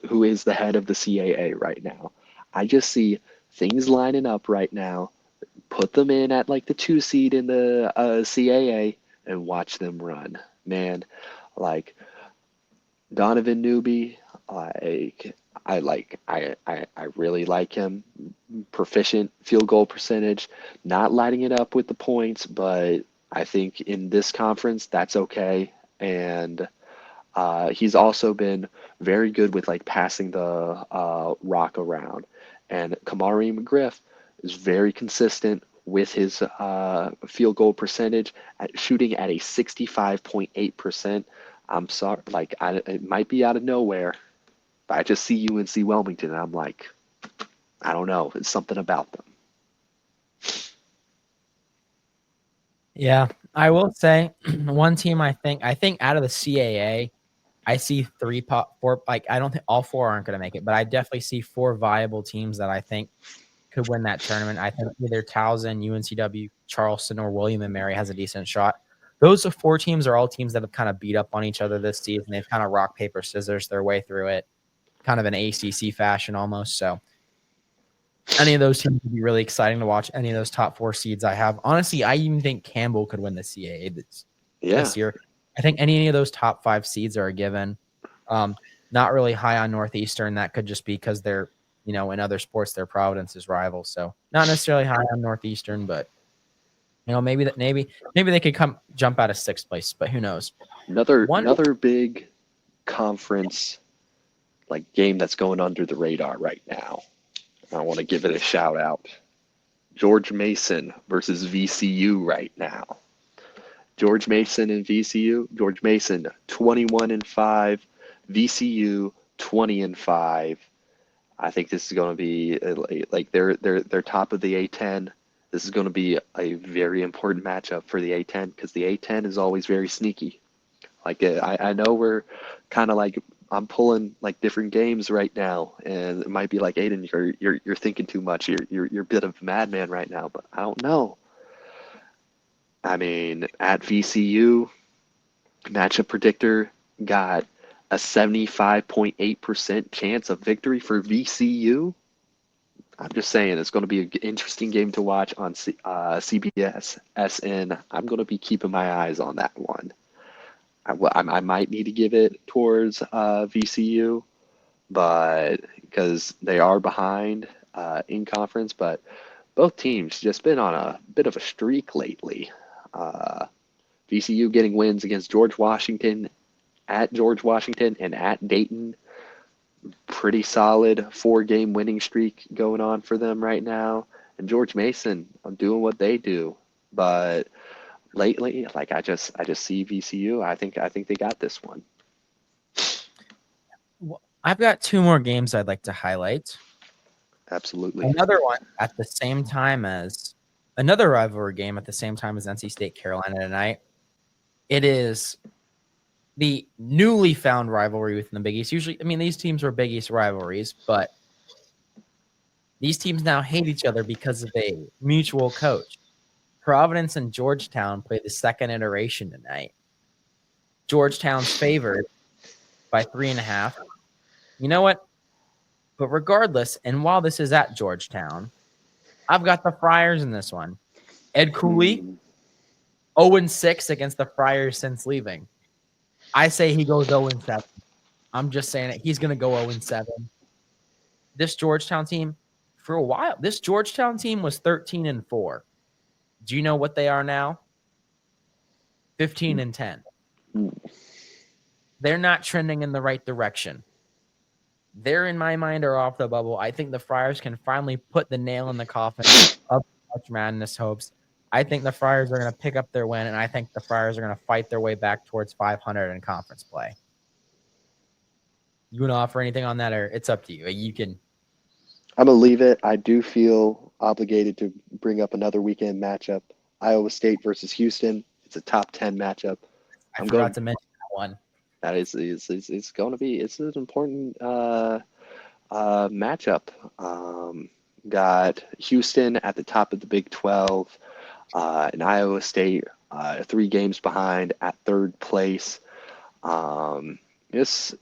who is the head of the CAA right now. I just see things lining up right now. Put them in at like the 2 seed in the CAA and watch them run. Man, like Donovan Newby, like I really like him. Proficient field goal percentage, not lighting it up with the points, but I think in this conference that's okay. And he's also been very good with like passing the rock around. And Kamari McGriff is very consistent with his field goal percentage at shooting at a 65.8%. I'm sorry, like it might be out of nowhere, but I just see UNC Wilmington and I'm like, I don't know, it's something about them. Yeah, I will say one team I think out of the CAA, I see four. Like I don't think all four aren't going to make it, but I definitely see four viable teams that I think could win that tournament. I think either Towson, UNCW, Charleston, or William and Mary has a decent shot. Those four teams are all teams that have kind of beat up on each other this season. They've kind of rock paper scissors their way through it, kind of an ACC fashion almost. So any of those teams would be really exciting to watch. Any of those top four seeds I have. Honestly, I even think Campbell could win the CAA Yeah, this year. I think any of those top five seeds are a given. Not really high on Northeastern. That could just be because they're, in other sports, they're Providence's rivals. So not necessarily high on Northeastern, but maybe they could jump out of sixth place, but who knows? another big conference like game that's going under the radar right now. I want to give it a shout out. George Mason versus VCU right now. George Mason and VCU. George Mason 21-5, VCU 20-5. I think this is going to be like they're top of the A10. This is going to be a very important matchup for the A10 because the A10 is always very sneaky. Like I know we're kind of like I'm pulling like different games right now, and it might be like Aiden, you're thinking too much. You're a bit of a madman right now, but I don't know. I mean, at VCU, matchup predictor got a 75.8% chance of victory for VCU. I'm just saying it's going to be an interesting game to watch on CBS SN. I'm going to be keeping my eyes on that one. I might need to give it towards VCU, but because they are behind in conference, but both teams just been on a bit of a streak lately. Uh, VCU getting wins against George Washington, at George Washington, and at Dayton. Pretty solid 4-game winning streak going on for them right now. And George Mason doing what they do, but lately, like I just see VCU. I think they got this one. Well, I've got two more games I'd like to highlight. Absolutely. Another one at the same time as another rivalry game at the same time as NC State Carolina tonight. It is the newly found rivalry within the Big East. Usually, I mean, these teams were Big East rivalries, but these teams now hate each other because of a mutual coach. Providence and Georgetown play the second iteration tonight. Georgetown's favored by 3.5. You know what? But regardless, and while this is at Georgetown, I've got the Friars in this one. Ed Cooley, 0-6 against the Friars since leaving. I say he goes 0-7. I'm just saying it. He's going to go 0-7. This Georgetown team, for a while, this Georgetown team was 13-4. Do you know what they are now? 15-10. They're not trending in the right direction. They're, in my mind, are off the bubble. I think the Friars can finally put the nail in the coffin of March Madness hopes. I think the Friars are going to pick up their win, and I think the Friars are going to fight their way back towards 500 in conference play. You want to offer anything on that, or it's up to you? You can. I'm gonna leave it. I do feel obligated to bring up another weekend matchup: Iowa State versus Houston. It's a top 10 matchup. I forgot to mention that one. That is it's going to be it's an important matchup. Got Houston at the top of the Big 12, and Iowa State 3 games behind at third place. It's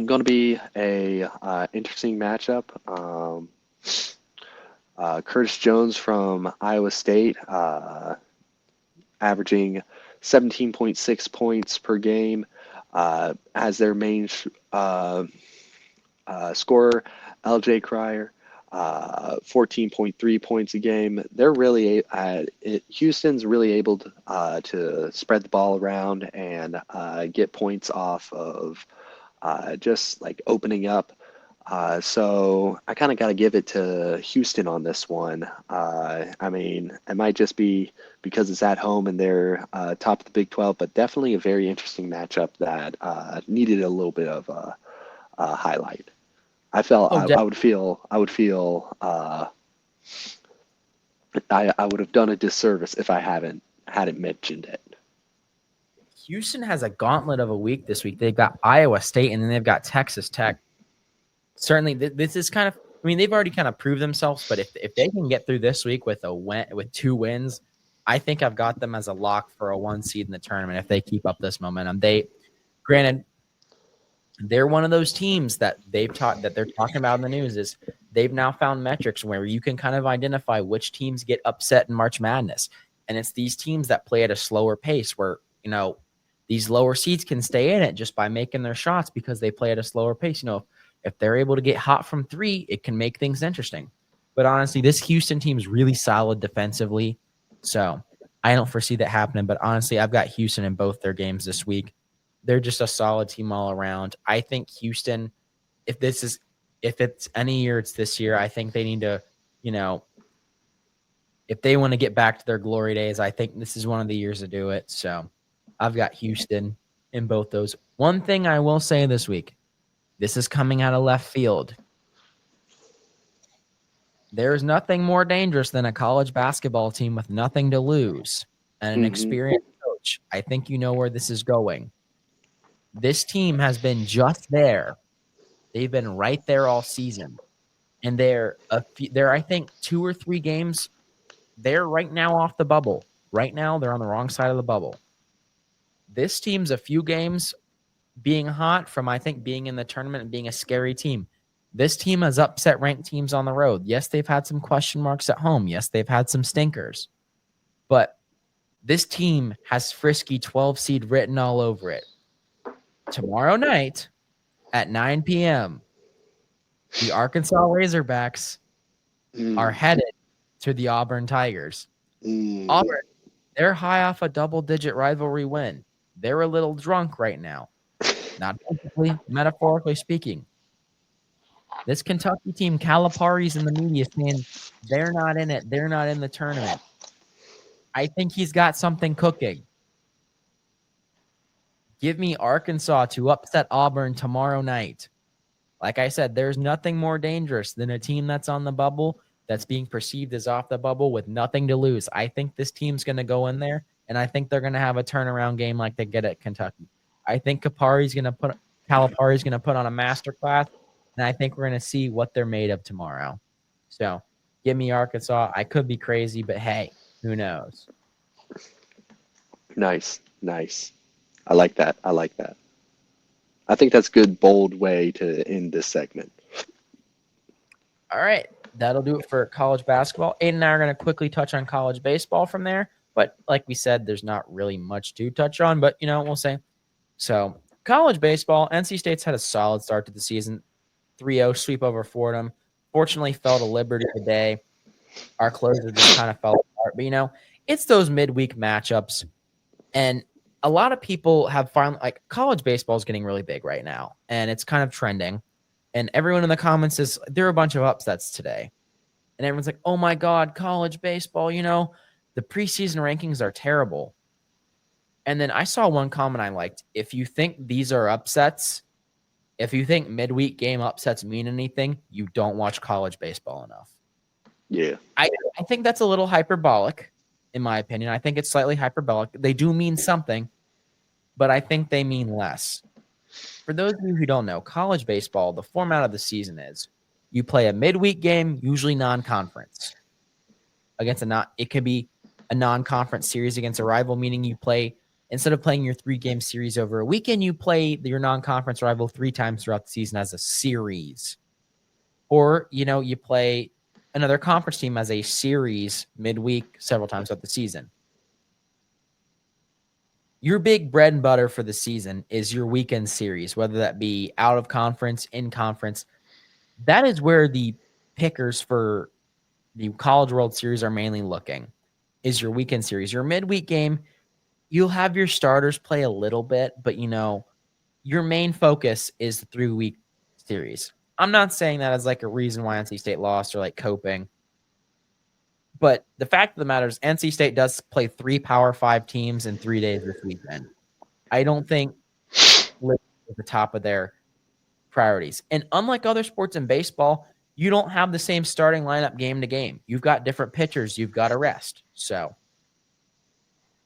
going to be a interesting matchup. Curtis Jones from Iowa State, averaging 17.6 points per game, as their main scorer. LJ Cryer, 14.3 points a game. They're really Houston's really able to spread the ball around and get points off of just like opening up. So I kind of got to give it to Houston on this one. I mean, it might just be because it's at home and they're top of the Big 12, but definitely a very interesting matchup that needed a little bit of a highlight. I felt Oh, I would have done a disservice if I hadn't mentioned it. Houston has a gauntlet of a week this week. They've got Iowa State and then they've got Texas Tech. Certainly, this is kind of. I mean, they've already kind of proved themselves, but if they can get through this week with with 2 wins, I think I've got them as a lock for a 1 seed in the tournament if they keep up this momentum. Granted, they're one of those teams that they're talking about in the news is they've now found metrics where you can kind of identify which teams get upset in March Madness, and it's these teams that play at a slower pace where these lower seeds can stay in it just by making their shots because they play at a slower pace. If they're able to get hot from 3, it can make things interesting. But honestly, this Houston team is really solid defensively, so I don't foresee that happening. But honestly, I've got Houston in both their games this week. They're just a solid team all around. I think Houston, if it's any year, it's this year. I think they need to, if they want to get back to their glory days, I think this is one of the years to do it. So I've got Houston in both those. One thing I will say this week, this is coming out of left field. There's nothing more dangerous than a college basketball team with nothing to lose and an experienced coach. I think you know where this is going. This team has been just there. They've been right there all season. And they're I think 2 or 3 games. They're right now off the bubble. Right now, they're on the wrong side of the bubble. This team's a few games being hot from, I think, being in the tournament and being a scary team. This team has upset ranked teams on the road. Yes, they've had some question marks at home. Yes, they've had some stinkers. But this team has frisky 12 seed written all over it. Tomorrow night at 9 p.m., the Arkansas Razorbacks are headed to the Auburn Tigers. Auburn, they're high off a double-digit rivalry win. They're a little drunk right now. Not physically, metaphorically speaking. This Kentucky team, Calipari's in the media saying they're not in it. They're not in the tournament. I think he's got something cooking. Give me Arkansas to upset Auburn tomorrow night. Like I said, there's nothing more dangerous than a team that's on the bubble that's being perceived as off the bubble with nothing to lose. I think this team's going to go in there, and I think they're going to have a turnaround game like they get at Kentucky. I think Calipari's going to put on a masterclass, and I think we're going to see what they're made of tomorrow. So give me Arkansas. I could be crazy, but hey, who knows? Nice. I like that. I think that's a good, bold way to end this segment. All right. That'll do it for college basketball. Aiden and I are going to quickly touch on college baseball from there. But like we said, there's not really much to touch on. But, we'll say. So college baseball, NC State's had a solid start to the season. 3-0 sweep over Fordham. Fortunately, fell to Liberty today. Our closer just kind of fell apart. But, it's those midweek matchups. And a lot of people have finally, college baseball is getting really big right now. And it's kind of trending. And everyone in the comments says there are a bunch of upsets today. And everyone's like, oh my God, college baseball, the preseason rankings are terrible. And then I saw one comment I liked. If you think these are upsets, if you think midweek game upsets mean anything, you don't watch college baseball enough. Yeah. I think that's a little hyperbolic, in my opinion. I think it's slightly hyperbolic. They do mean something, but I think they mean less. For those of you who don't know, college baseball, the format of the season is you play a midweek game, usually non-conference, it could be a non-conference series against a rival, meaning you play Instead of playing your 3-game series over a weekend, you play your non-conference rival 3 times throughout the season as a series. Or, you play another conference team as a series midweek several times throughout the season. Your big bread and butter for the season is your weekend series, whether that be out of conference, in conference. That is where the pickers for the College World Series are mainly looking, is your weekend series. Your midweek game, you'll have your starters play a little bit, but your main focus is the 3-week series. I'm not saying that as like a reason why NC State lost or like coping, but the fact of the matter is NC State does play 3 Power 5 teams in 3 days this weekend. I don't think at the top of their priorities. And unlike other sports in baseball, you don't have the same starting lineup game to game. You've got different pitchers you've got to rest. So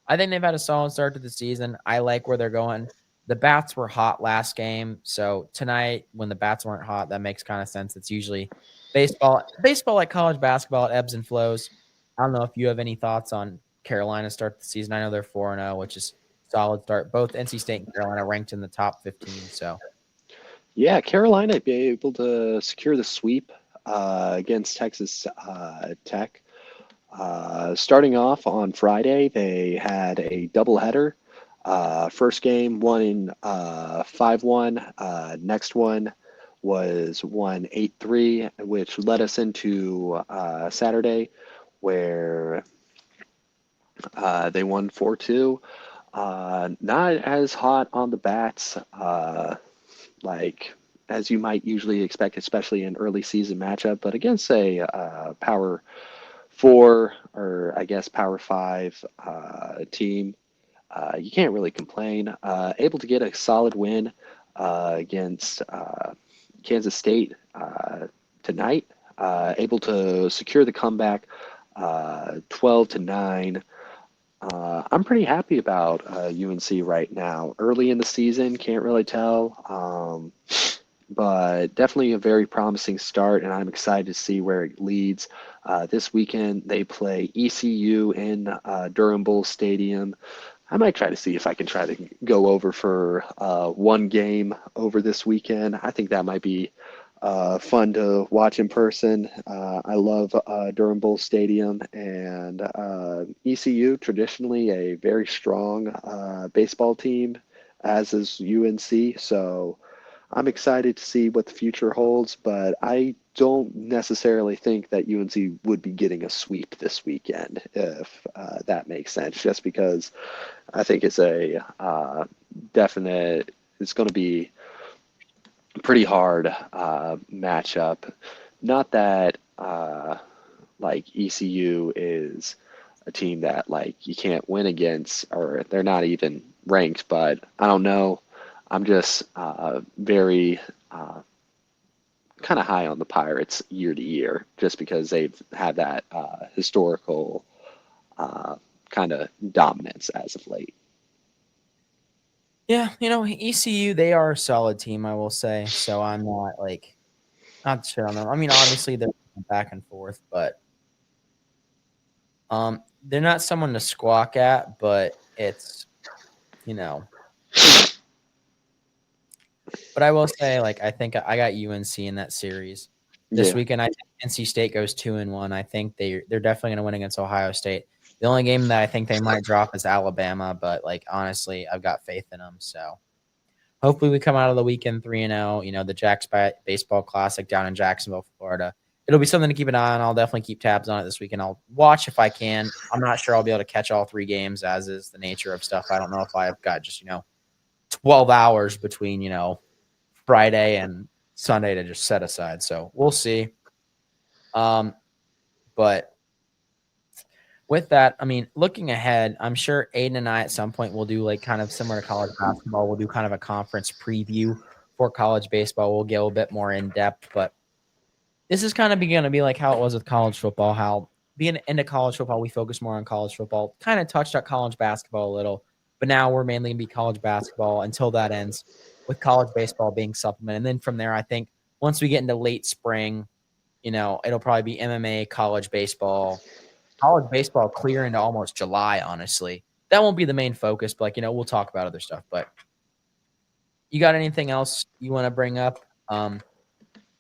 I think they've had a solid start to the season. I like where they're going. The bats were hot last game. So tonight, when the bats weren't hot, that makes kind of sense. It's usually baseball, like college basketball, it ebbs and flows. I don't know if you have any thoughts on Carolina start the season. I know they're 4-0, which is solid start. Both NC State and Carolina ranked in the top 15. So Yeah, Carolina be able to secure the sweep against Texas Tech. Starting off on Friday, they had a doubleheader. First game won 5-1. Next one was won 8-3, which led us into Saturday, where they won 4-2. Not as hot on the bats, like as you might usually expect, especially in early season matchup, but against a Power 4 or I guess Power 5 team, you can't really complain. Able to get a solid win against Kansas State tonight. Able to secure the comeback 12-9. I'm pretty happy about UNC right now. Early in the season, can't really tell, but definitely a very promising start, and I'm excited to see where it leads. This weekend, they play ECU in Durham Bulls Stadium. I might try to see if I can try to go over for one game over this weekend. I think that might be fun to watch in person. I love Durham Bulls Stadium, and ECU, traditionally a very strong baseball team, as is UNC. So I'm excited to see what the future holds, but I don't necessarily think that UNC would be getting a sweep this weekend, if that makes sense, just because I think it's a definite, it's going to be pretty hard matchup. Not that like ECU is a team that like you can't win against, or they're not even ranked, but I don't know. I'm just very kind of high on the Pirates year to year, just because they've had that historical kind of dominance as of late. yeah, ECU, they are a solid team, I will say. So I'm not shit on them. I mean, obviously they're back and forth, but they're not someone to squawk at, but it's you know. But I will say, I think I got UNC in that series this Yeah. weekend. I think NC State goes 2-1. I think they're definitely going to win against Ohio State. The only game that I think they might drop is Alabama, but honestly, I've got faith in them. So hopefully, we come out of the weekend 3-0. The Jacks Baseball Classic down in Jacksonville, Florida. It'll be something to keep an eye on. I'll definitely keep tabs on it this weekend. I'll watch if I can. I'm not sure I'll be able to catch all 3 games, as is the nature of stuff. I don't know if I've got just 12 hours between Friday and Sunday to just set aside. So we'll see. But with that, I mean, looking ahead, I'm sure Aiden and I at some point will do kind of similar to college basketball. We'll do kind of a conference preview for college baseball. We'll get a little bit more in depth, but this is kind of going to be like how it was with college football, how being into college football, we focus more on college football, kind of touched on college basketball a little, but now we're mainly going to be college basketball until that ends, with college baseball being supplemented. And then from there, I think once we get into late spring, it'll probably be MMA, college baseball clear into almost July, honestly. that won't be the main focus, but we'll talk about other stuff. But you got anything else you want to bring up? I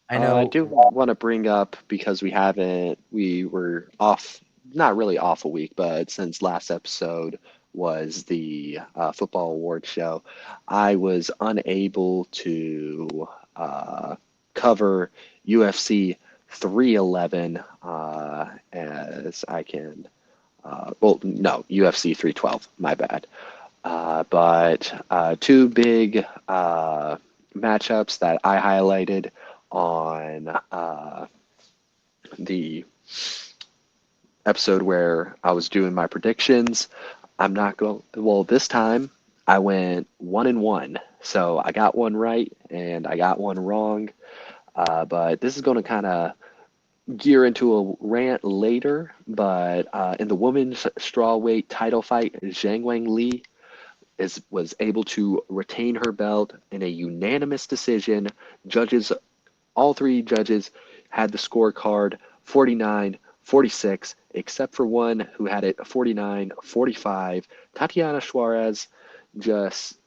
I know. do want to bring up because we were off, not really off a week, but since last episode was the football award show, I was unable to cover UFC 311 as I can. Well, no, UFC 312, my bad. But two big matchups that I highlighted on the episode where I was doing my predictions. I'm not going, well, this time I went 1-1. So I got one right and I got one wrong. But this is going to kind of gear into a rant later. But in the women's strawweight title fight, Zhang Wang Li was able to retain her belt in a unanimous decision. All three judges had the scorecard 49-46, except for one who had it 49-45. Tatiana Suarez just,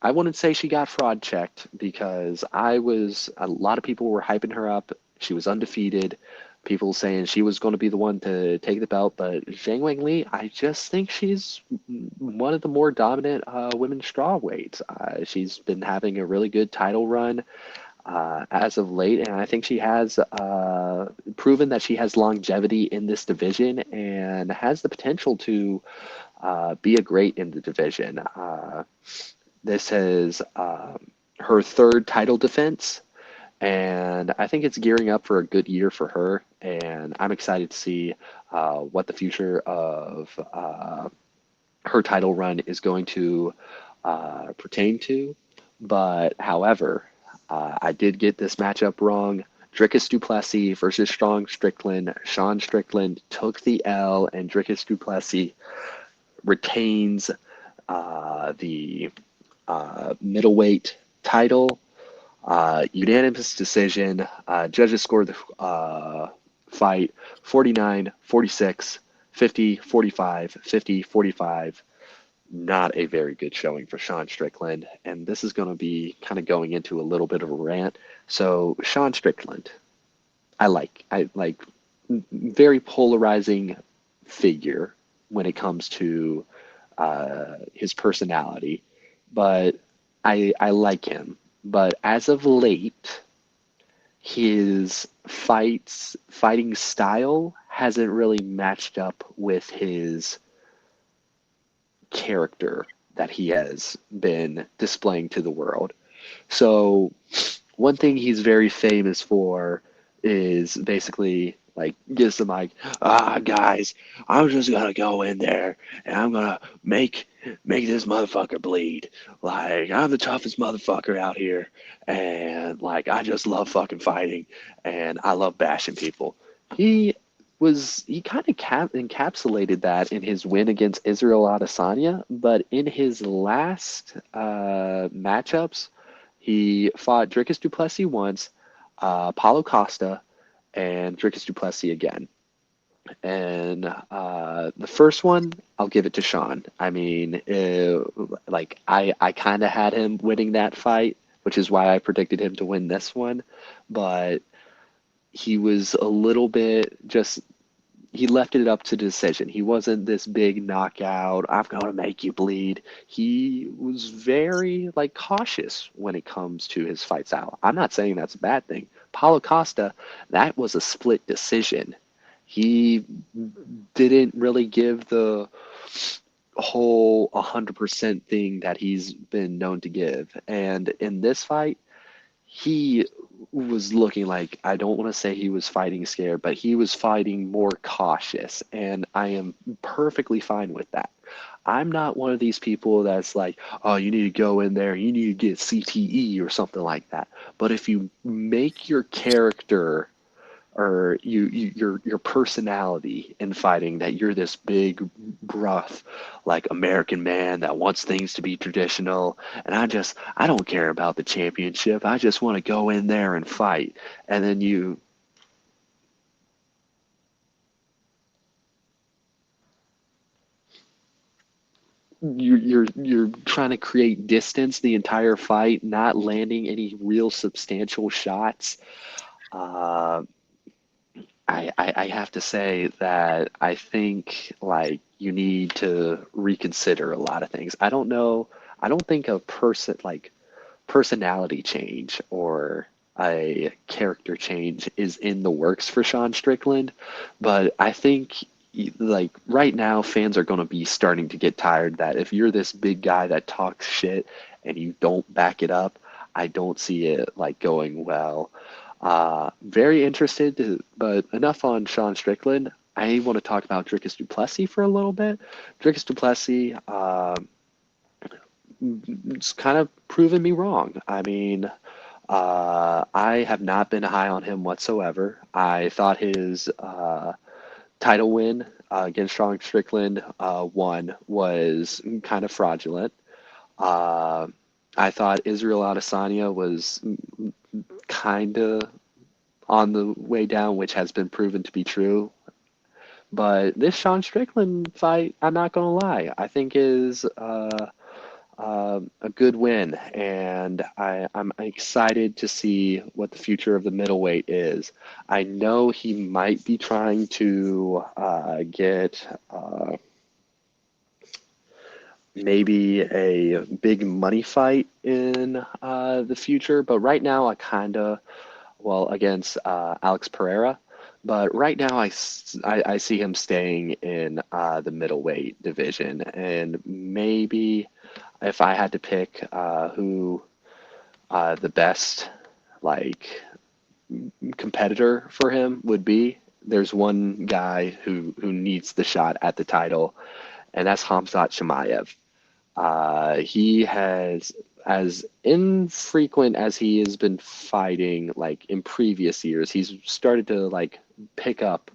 I wouldn't say she got fraud checked because a lot of people were hyping her up. She was undefeated. People saying she was going to be the one to take the belt, but Zhang Wang Li, I just think she's one of the more dominant women's strawweights. She's been having a really good title run as of late, and I think she has proven that she has longevity in this division and has the potential to be a great in the division. This is her third title defense, and I think it's gearing up for a good year for her. And I'm excited to see what the future of her title run is going to pertain to. But however, I did get this matchup wrong. Dricus du Plessis versus Sean Strickland. Sean Strickland took the L, and Dricus du Plessis retains the middleweight title. Unanimous decision. Judges scored the fight 49-46, 50-45, 50-45. Not a very good showing for Sean Strickland. And this is going to be kind of going into a little bit of a rant. So Sean Strickland, I like very polarizing figure when it comes to his personality, but I like him. But as of late, his fighting style hasn't really matched up with his character that he has been displaying to the world. So one thing he's very famous for is basically like gives the mic, guys, I'm just gonna go in there and I'm gonna make this motherfucker bleed. Like I'm the toughest motherfucker out here, and like I just love fucking fighting, and I love bashing people. He he kind of encapsulated that in his win against Israel Adesanya, but in his last matchups, he fought Dricus du Plessis once, Paulo Costa, and Dricus du Plessis again. And the first one, I'll give it to Sean. I mean, like I kind of had him winning that fight, which is why I predicted him to win this one. But he was a little bit just he left it up to decision. He wasn't this big knockout, I'm going to make you bleed. He was very like cautious when it comes to his fight style. I'm not saying that's a bad thing. Paulo Costa, that was a split decision. He didn't really give the whole 100% thing that he's been known to give. And in this fight, he was looking like, I don't want to say he was fighting scared, but he was fighting more cautious, and I am perfectly fine with that. I'm not one of these people that's like, oh, you need to go in there, you need to get CTE or something like that. But if you make your character or your personality in fighting that you're this big rough like American man that wants things to be traditional, and I don't care about the championship, I just want to go in there and fight, and then you you're trying to create distance the entire fight, not landing any real substantial shots. Uh, I have to say that I think like you need to reconsider a lot of things. I don't know. I don't think a person like personality change or a character change is in the works for Sean Strickland, but I think like right now fans are going to be starting to get tired that if you're this big guy that talks shit and you don't back it up, I don't see it like going well. Very interested, but enough on Sean Strickland. I want to talk about Dricus du Plessis for a little bit. Dricus du Plessis, it's kind of proven me wrong. I mean, I have not been high on him whatsoever. I thought his title win against Sean Strickland one was kind of fraudulent. Uh, I thought Israel Adesanya was kind of on the way down, which has been proven to be true. But this Sean Strickland fight, I'm not going to lie, I think is a good win, and I'm excited to see what the future of the middleweight is. I know he might be trying to get maybe a big money fight in the future, but right now I kind of, well, against Alex Pereira. But right now, I see him staying in the middleweight division, and maybe if I had to pick who the best like competitor for him would be, there's one guy who needs the shot at the title, and that's Hamzat Chimaev. He has, as infrequent as he has been fighting, like in previous years, he's started to like pick up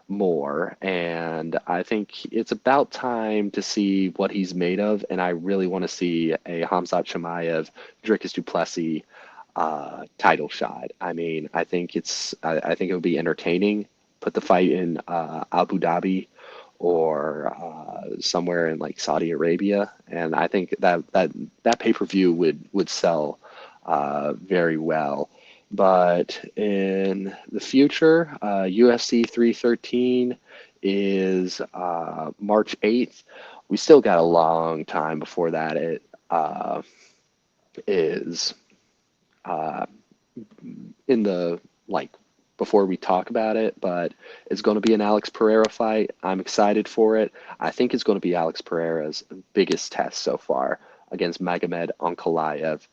more, and I think it's about time to see what he's made of, and I really want to see a Hamzat Chimaev, Dricus du Plessis title shot. I mean, I think it would be entertaining. Put the fight in Abu Dhabi or somewhere in like Saudi Arabia, and I think that pay-per-view would sell very well. But in the future, UFC 313 is March 8th. We still got a long time before that. It is uh, in the like before we talk about it, but it's going to be an Alex Pereira fight. I'm excited for it. I think it's going to be Alex Pereira's biggest test so far against Magomed Ankalaev.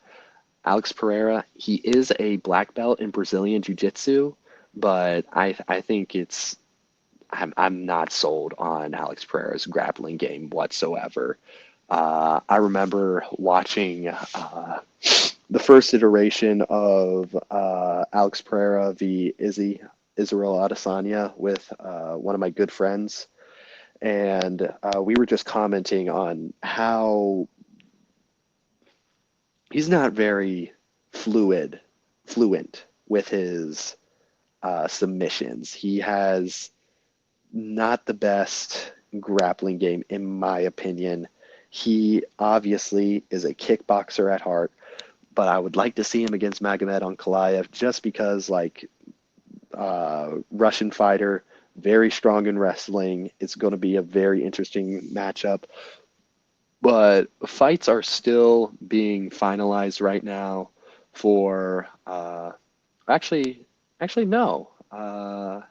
Alex Pereira, he is a black belt in Brazilian Jiu-Jitsu, but I think I'm not sold on Alex Pereira's grappling game whatsoever. I remember watching the first iteration of Alex Pereira v. Israel Adesanya with one of my good friends, and we were just commenting on how he's not very fluent with his submissions. He has not the best grappling game, in my opinion. He obviously is a kickboxer at heart, but I would like to see him against Magomed Ankalaev just because, like, Russian fighter, very strong in wrestling. It's going to be a very interesting matchup. But fights are still being finalized right now for actually actually no. I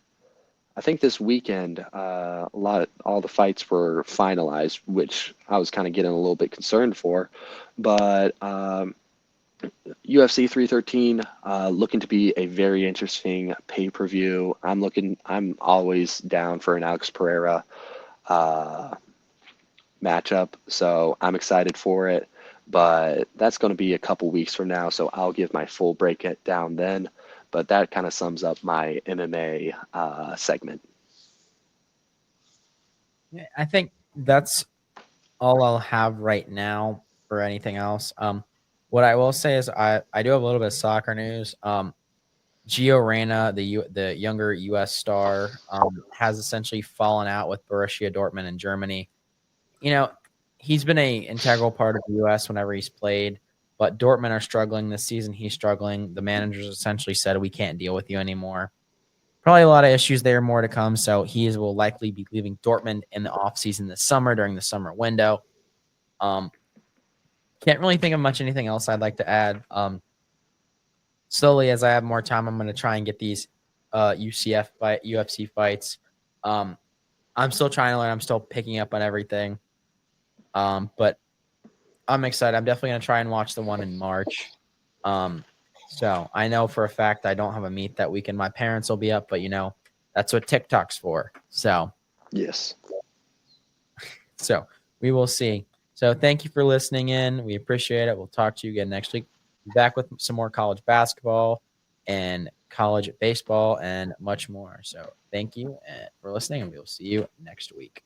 think this weekend all the fights were finalized, which I was kind of getting a little bit concerned for. But UFC 313 looking to be a very interesting pay-per-view. I'm always down for an Alex Pereira uh, matchup, so I'm excited for it. But that's going to be a couple weeks from now, so I'll give my full breakdown then. But that kind of sums up my MMA segment. Yeah, I think that's all I'll have right now for anything else. What I will say is I do have a little bit of soccer news. Gio Reyna, the younger U.S. star, has essentially fallen out with Borussia Dortmund in Germany. You know, he's been a integral part of the U.S. whenever he's played. But Dortmund are struggling this season. He's struggling. The managers essentially said, we can't deal with you anymore. Probably a lot of issues there, more to come. So he will likely be leaving Dortmund in the offseason this summer during the summer window. Can't really think of much anything else I'd like to add. Slowly, as I have more time, I'm going to try and get these UFC fights. I'm still trying to learn. I'm still picking up on everything. But I'm excited. I'm definitely going to try and watch the one in March. So I know for a fact I don't have a meet that weekend. My parents will be up, but that's what TikTok's for. So Yes. we will see. So thank you for listening in. We appreciate it. We'll talk to you again next week. Be back with some more college basketball and college baseball and much more. So thank you for listening, and we'll see you next week.